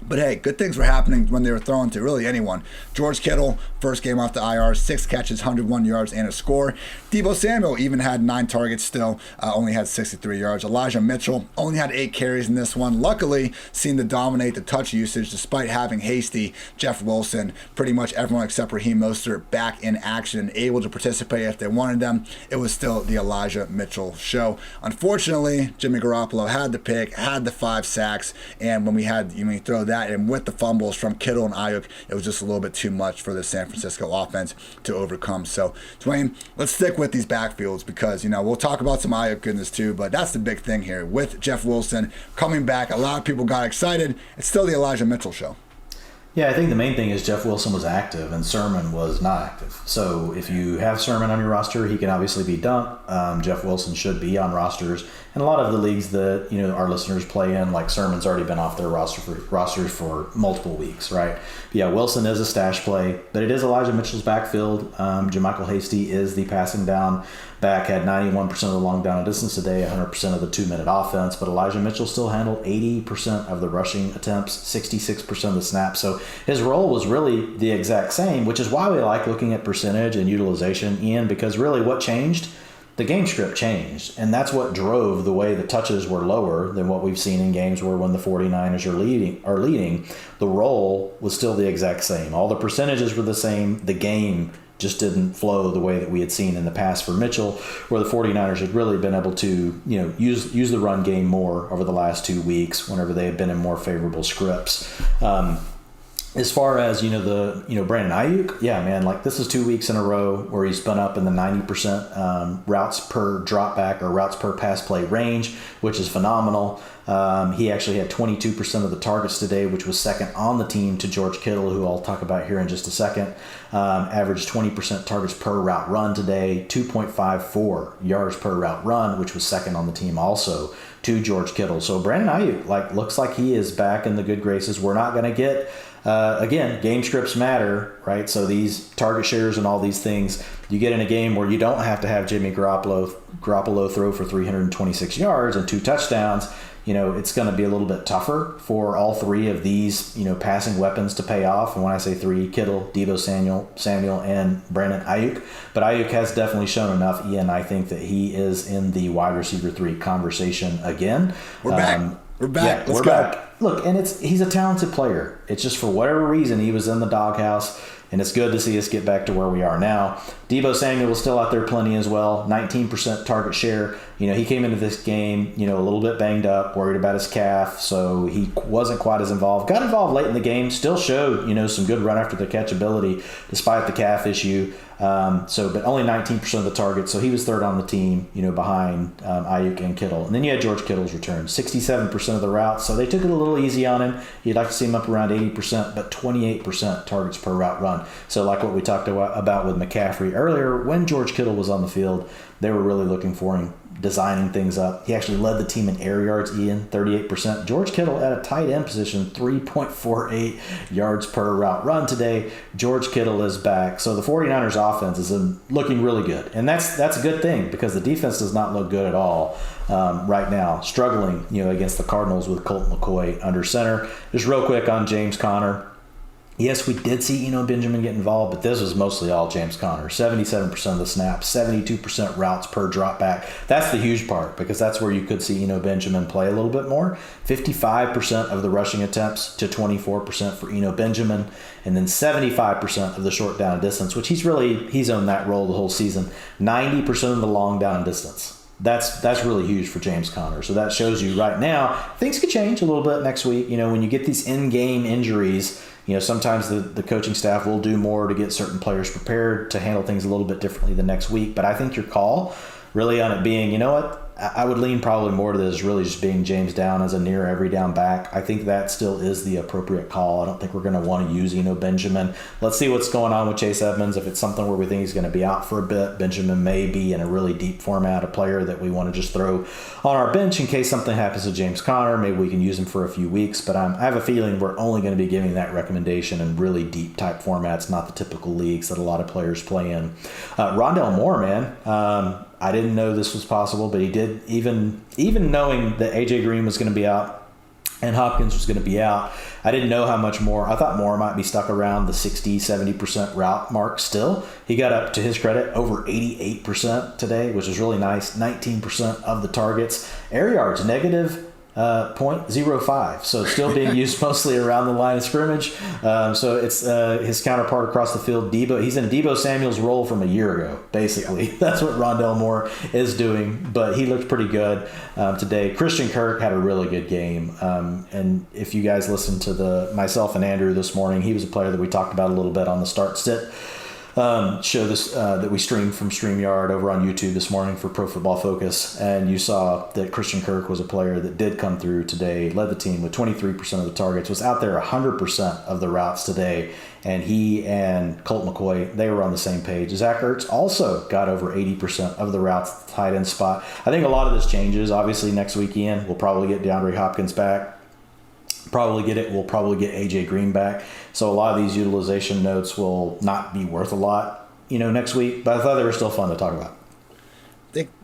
But hey, good things were happening when they were throwing to really anyone. George Kittle, first game off the IR, 6 catches, 101 yards, and a score. Deebo Samuel even had 9 targets still, only had 63 yards. Elijah Mitchell only had 8 carries in this one. Luckily, seemed to dominate the touch usage despite having Hasty, Jeff Wilson, pretty much everyone except Raheem Mostert back in action, able to participate if they wanted them. It was still the Elijah Mitchell show. Unfortunately, Jimmy Garoppolo had the pick, had the 5 sacks, and when you throw that and with the fumbles from Kittle and Ayuk, it was just a little bit too much for the San Francisco offense to overcome. So, Dwayne, let's stick with these backfields because, we'll talk about some Ayuk goodness too, but that's the big thing here. With Jeff Wilson coming back, a lot of people got excited. It's still the Elijah Mitchell show. Yeah, I think the main thing is Jeff Wilson was active and Sermon was not active. So if you have Sermon on your roster, he can obviously be dumped. Jeff Wilson should be on rosters. And a lot of the leagues that our listeners play in, like Sermon's already been off their rosters for multiple weeks, right? But yeah, Wilson is a stash play, but it is Elijah Mitchell's backfield. Jermichael Hasty is the passing down back, had 91% of the long down and distance today, 100% of the 2-minute offense, but Elijah Mitchell still handled 80% of the rushing attempts, 66% of the snaps. So his role was really the exact same, which is why we like looking at percentage and utilization, Ian, because really what changed? The game script changed, and that's what drove the way the touches were lower than what we've seen in games where when the 49ers are leading, the role was still the exact same. All the percentages were the same. The game just didn't flow the way that we had seen in the past for Mitchell, where the 49ers had really been able to, use the run game more over the last 2 weeks whenever they had been in more favorable scripts. As far as, Brandon Ayuk, yeah, man, this is 2 weeks in a row where he's been up in the 90% routes per drop back or routes per pass play range, which is phenomenal. He actually had 22% of the targets today, which was second on the team to George Kittle, who I'll talk about here in just a second. Averaged 20% targets per route run today, 2.54 yards per route run, which was second on the team also to George Kittle. So Brandon Ayuk, looks like he is back in the good graces. We're not going to get... again, game scripts matter, right? So these target shares and all these things, you get in a game where you don't have to have Jimmy Garoppolo throw for 326 yards and 2 touchdowns. It's going to be a little bit tougher for all 3 of these, passing weapons to pay off. And when I say 3, Kittle, Deebo Samuel, and Brandon Ayuk. But Ayuk has definitely shown enough, Ian. I think that he is in the wide receiver 3 conversation again. We're back. We're back. Yeah, we're back. Look, and he's a talented player. It's just for whatever reason he was in the doghouse, and it's good to see us get back to where we are now. Deebo Samuel was still out there plenty as well, 19% target share. He came into this game, a little bit banged up, worried about his calf, so he wasn't quite as involved. Got involved late in the game, still showed, some good run after the catch ability despite the calf issue. But only 19% of the targets, so he was third on the team, behind Ayuk and Kittle. And then you had George Kittle's return, 67% of the routes, so they took it a little easy on him. You'd like to see him up around 80%, but 28% targets per route run. So like what we talked about with McCaffrey earlier, when George Kittle was on the field, they were really looking for him, designing things up. He actually led the team in air yards, Ian, 38%. George Kittle at a tight end position, 3.48 yards per route run today. George Kittle is back. So the 49ers offense is looking really good. And that's a good thing because the defense does not look good at all right now. Struggling, against the Cardinals with Colt McCoy under center. Just real quick on James Conner. Yes, we did see Benjamin get involved, but this was mostly all James Conner. 77% of the snaps, 72% routes per drop back. That's the huge part because that's where you could see Benjamin play a little bit more. 55% of the rushing attempts to 24% for Benjamin, and then 75% of the short down distance, which he's owned that role the whole season. 90% of the long down distance. that's really huge for James Conner. So that shows you right now things could change a little bit next week. When you get these in-game injuries, sometimes the coaching staff will do more to get certain players prepared to handle things a little bit differently the next week. But I think your call really on it being, you know what, I would lean probably more to this really just being James down as a near every down back. I think that still is the appropriate call. I don't think we're going to want to use Benjamin. Let's see what's going on with Chase Edmonds. If it's something where we think he's going to be out for a bit, Benjamin may be in a really deep format, a player that we want to just throw on our bench in case something happens to James Conner. Maybe we can use him for a few weeks, but I have a feeling we're only going to be giving that recommendation in really deep type formats, not the typical leagues that a lot of players play in. Rondale Moore, man. I didn't know this was possible, but he did, even knowing that A.J. Green was going to be out and Hopkins was going to be out, I didn't know how much more. I thought Moore might be stuck around the 60, 70% route mark still. He got up, to his credit, over 88% today, which is really nice. 19% of the targets. Air yards, negative 0.05, so still being used mostly around the line of scrimmage. So it's his counterpart across the field, Debo. He's in a Debo Samuel's role from a year ago, basically. That's what Rondale Moore is doing, but he looked pretty good today. Christian Kirk had a really good game, and if you guys listened to myself and Andrew this morning, he was a player that we talked about a little bit on the Start Sit show this that we streamed from StreamYard over on YouTube this morning for Pro Football Focus, and you saw that Christian Kirk was a player that did come through today, led the team with 23% of the targets, was out there 100% of the routes today, and he and Colt McCoy, they were on the same page. Zach Ertz also got over 80% of the routes at the tight end spot. I think a lot of this changes. Obviously, next week, Ian, we'll probably get DeAndre Hopkins back. We'll probably get A.J. Green back. So a lot of these utilization notes will not be worth a lot, next week. But I thought they were still fun to talk about.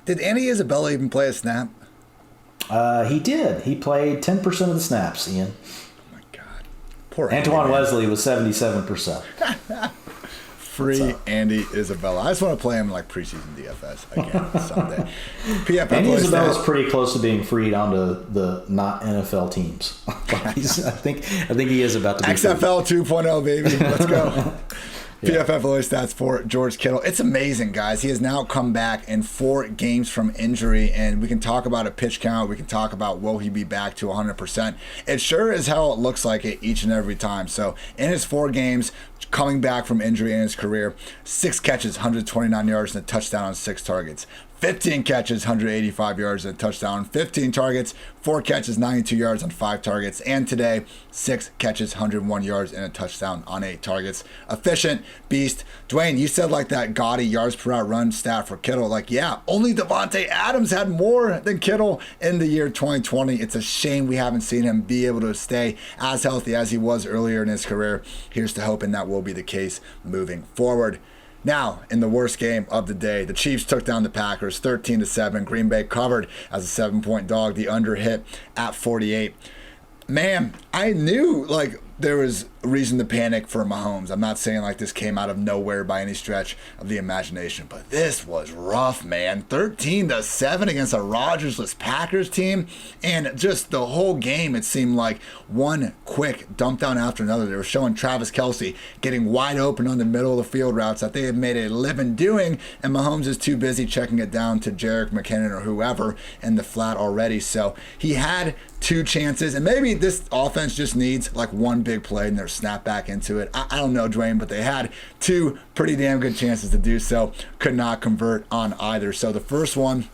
Did Andy Isabella even play a snap? He did. He played 10% of the snaps, Ian. Oh, my God. Poor Antoine Andy, Wesley was 77%. Free Andy Isabella. I just want to play him like preseason DFS again someday. PFF Andy Isabella's pretty close to being freed onto the not NFL teams. I think he is about to be XFL 2.0, baby. Let's go. Yeah. PFF Low Stats for George Kittle. It's amazing, guys. He has now come back in 4 games from injury, and we can talk about a pitch count. We can talk about will he be back to 100%. It sure as hell it looks like it each and every time. So in his 4 games, coming back from injury in his career, 6 catches, 129 yards, and a touchdown on 6 targets. 15 catches, 185 yards, and a touchdown. 15 targets, 4 catches, 92 yards on 5 targets. And today, 6 catches, 101 yards, and a touchdown on 8 targets. Efficient beast. Dwayne, you said like that gaudy yards per out run stat for Kittle. Like, yeah, only Davante Adams had more than Kittle in the year 2020. It's a shame we haven't seen him be able to stay as healthy as he was earlier in his career. Here's to hoping that will be the case moving forward. Now, in the worst game of the day, the Chiefs took down the Packers 13-7. Green Bay covered as a 7-point dog. The under hit at 48. Man, I knew there was reason to panic for Mahomes. I'm not saying this came out of nowhere by any stretch of the imagination, but this was rough, man. 13-7 against a Rodgers-less Packers team, and just the whole game, it seemed like one quick dump down after another. They were showing Travis Kelce getting wide open on the middle of the field routes that they had made a living doing, and Mahomes is too busy checking it down to Jerick McKinnon or whoever in the flat already. So he had 2 chances, and maybe this offense just needs one big play and they're snap back into it. I don't know, Dwayne, but they had 2 pretty damn good chances to do so. Could not convert on either. So the first one,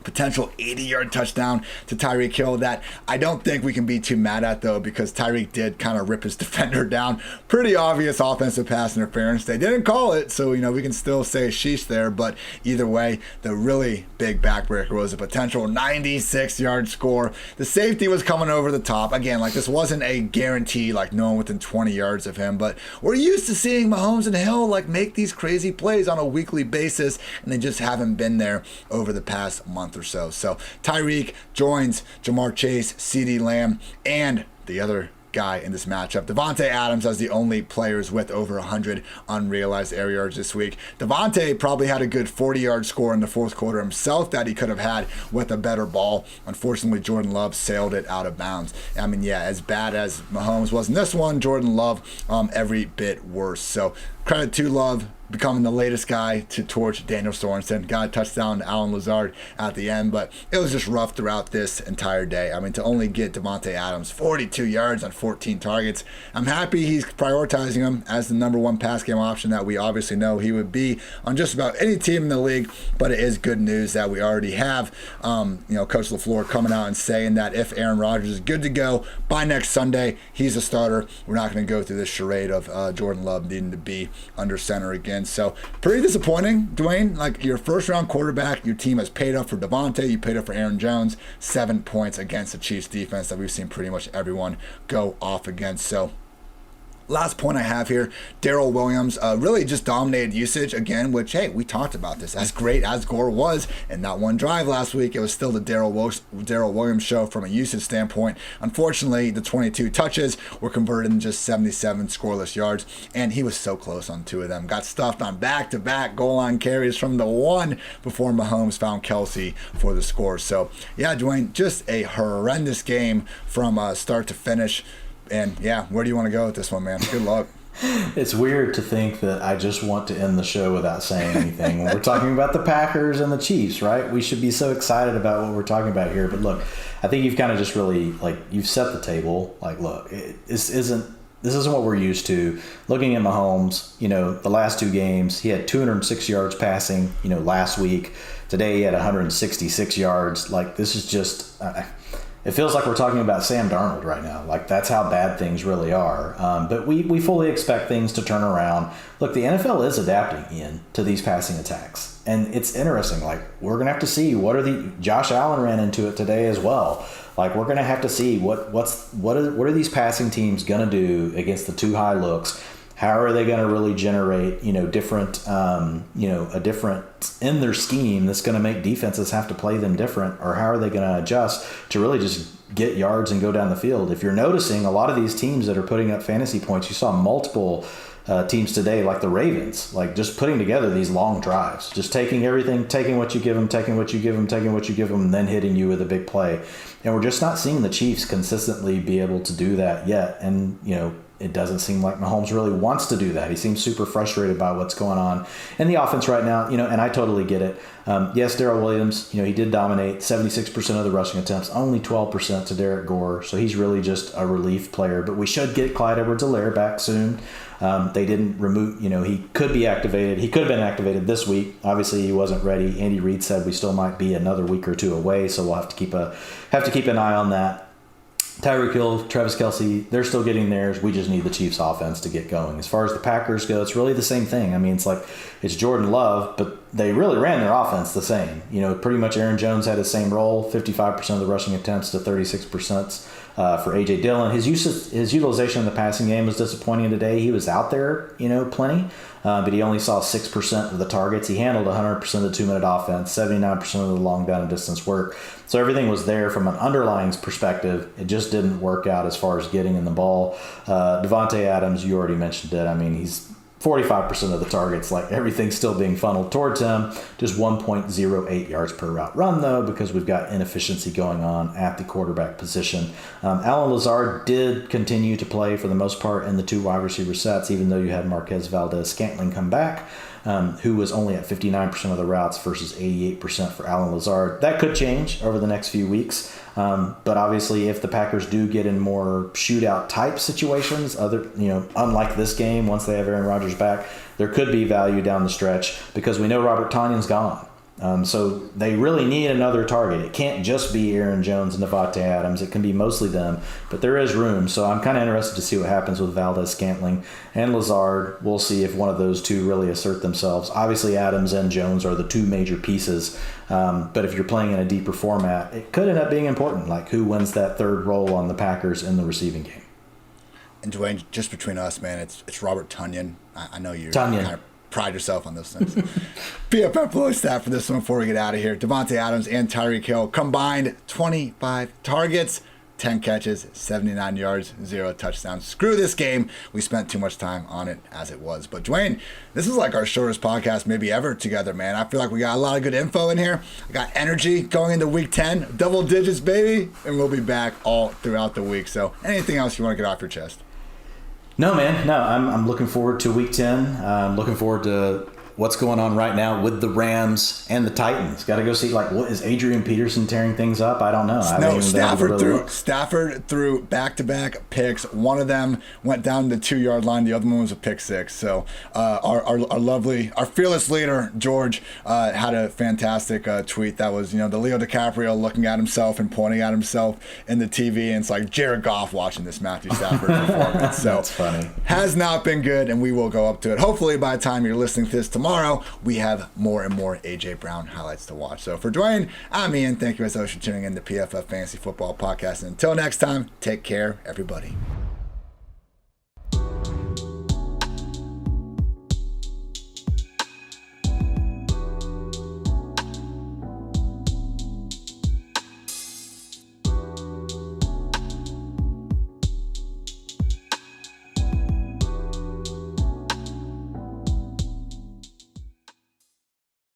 potential 80-yard touchdown to Tyreek Hill that I don't think we can be too mad at, though, because Tyreek did kind of rip his defender down. Pretty obvious offensive pass interference. They didn't call it, so, we can still say sheesh there, but either way, the really big backbreaker was a potential 96-yard score. The safety was coming over the top. Again, this wasn't a guarantee, no one within 20 yards of him, but we're used to seeing Mahomes and Hill, make these crazy plays on a weekly basis, and they just haven't been there over the past month or so. So Tyreek joins Jamar Chase, CeeDee Lamb, and the other guy in this matchup, Davante Adams, as the only players with over 100 unrealized air yards this week. Davante probably had a good 40-yard score in the fourth quarter himself that he could have had with a better ball. Unfortunately, Jordan Love sailed it out of bounds. I mean, yeah, as bad as Mahomes was in this one, Jordan Love every bit worse. So credit to Love. becoming the latest guy to torch Daniel Sorensen. Got a touchdown to Alan Lazard at the end, but it was just rough throughout this entire day. I mean, to only get Davante Adams 42 yards on 14 targets, I'm happy he's prioritizing him as the number one pass game option that we obviously know he would be on just about any team in the league, but it is good news that we already have, Coach LaFleur coming out and saying that if Aaron Rodgers is good to go by next Sunday, he's a starter. We're not going to go through this charade of Jordan Love needing to be under center again. So pretty disappointing, Dwayne. Like, your first round quarterback, your team has paid up for Davante, you paid up for Aaron Jones, 7 points against the Chiefs defense that we've seen pretty much everyone go off against. So last point I have here, Darrell Williams really just dominated usage again, which, hey, we talked about this. As great as Gore was in that one drive last week, it was still the Darrell Williams show from a usage standpoint. Unfortunately, the 22 touches were converted in just 77 scoreless yards, and he was so close on 2 of them. Got stuffed on back-to-back goal line carries from the one before Mahomes found Kelsey for the score. So, yeah, Dwayne, just a horrendous game from start to finish. And yeah, where do you want to go with this one, man? Good luck. It's weird to think that I just want to end the show without saying anything. When we're talking about the Packers and the Chiefs, right? We should be so excited about what we're talking about here. But look, I think you've kind of just really, you've set the table. Look, this isn't what we're used to. Looking at Mahomes, the last 2 games, he had 206 yards passing, last week. Today he had 166 yards. This is just... it feels like we're talking about Sam Darnold right now. That's how bad things really are. But we fully expect things to turn around. Look, the NFL is adapting, Ian, to these passing attacks. And it's interesting. We're going to have to see Josh Allen ran into it today as well. We're going to have to see what are these passing teams going to do against the 2 high looks. How are they going to really generate, different, a different in their scheme that's going to make defenses have to play them different? Or how are they going to adjust to really just get yards and go down the field? If you're noticing, a lot of these teams that are putting up fantasy points, you saw multiple teams today, like the Ravens, just putting together these long drives, just taking everything, taking what you give them, taking what you give them, taking what you give them, and then hitting you with a big play. And we're just not seeing the Chiefs consistently be able to do that yet. And, it doesn't seem like Mahomes really wants to do that. He seems super frustrated by what's going on in the offense right now, and I totally get it. Yes, Darrell Williams, he did dominate 76% of the rushing attempts, only 12% to Derek Gore. So he's really just a relief player. But we should get Clyde Edwards-Helaire back soon. They didn't remove, he could be activated. He could have been activated this week. Obviously, he wasn't ready. Andy Reid said we still might be another week or 2 away. So we'll have to keep an eye on that. Tyreek Hill, Travis Kelce, they're still getting theirs. We just need the Chiefs offense to get going. As far as the Packers go, it's really the same thing. I mean, it's Jordan Love, but they really ran their offense the same. Pretty much Aaron Jones had the same role, 55% of the rushing attempts to 36% for A.J. Dillon. His utilization in the passing game was disappointing today. He was out there, plenty, but he only saw 6% of the targets. He handled 100% of the 2-minute offense, 79% of the long down and distance work. So everything was there from an underlying perspective. It just didn't work out as far as getting in the ball. Davante Adams, you already mentioned it. I mean, he's 45% of the targets, everything's still being funneled towards him. Just 1.08 yards per route run, though, because we've got inefficiency going on at the quarterback position. Alan Lazard did continue to play for the most part in the 2 wide receiver sets, even though you had Marquez Valdez-Scantling come back, who was only at 59% of the routes versus 88% for Alan Lazard. That could change over the next few weeks. But obviously, if the Packers do get in more shootout type situations, unlike this game, once they have Aaron Rodgers back, there could be value down the stretch because we know Robert Tonyan's gone. So they really need another target. It can't just be Aaron Jones and Davante Adams. It can be mostly them, but there is room. So I'm kind of interested to see what happens with Valdez-Scantling and Lazard. We'll see if one of those 2 really assert themselves. Obviously, Adams and Jones are the 2 major pieces. But if you're playing in a deeper format, it could end up being important, like who wins that 3rd role on the Packers in the receiving game. And Dwayne, just between us, man, it's Robert Tonyan. I know you're Tonyan. Kind of pride yourself on those things. PFF Blue stat for this one before we get out of here. Davante Adams and Tyreek Hill combined 25 targets, 10 catches, 79 yards, 0 touchdowns. Screw this game. We spent too much time on it as it was. But Dwayne, this is like our shortest podcast maybe ever together, man. I feel like we got a lot of good info in here. I got energy going into week 10, double digits, baby. And we'll be back all throughout the week. So anything else you want to get off your chest? No, man. No, I'm looking forward to Week 10. I'm looking forward to what's going on right now with the Rams and the Titans. Got to go see, like, what is Adrian Peterson tearing things up? I don't know. No, Stafford threw back-to-back picks. One of them went down the 2-yard line. The other one was a pick six. So our fearless leader, George, had a fantastic tweet that was, the Leo DiCaprio looking at himself and pointing at himself in the TV. And it's like Jared Goff watching this Matthew Stafford performance. So that's funny. Has not been good, and we will go up to it. Hopefully by the time you're listening to this tomorrow, we have more and more A.J. Brown highlights to watch. So for Dwain, I'm Ian. Thank you as always for tuning in to PFF Fantasy Football Podcast. And until next time, take care, everybody.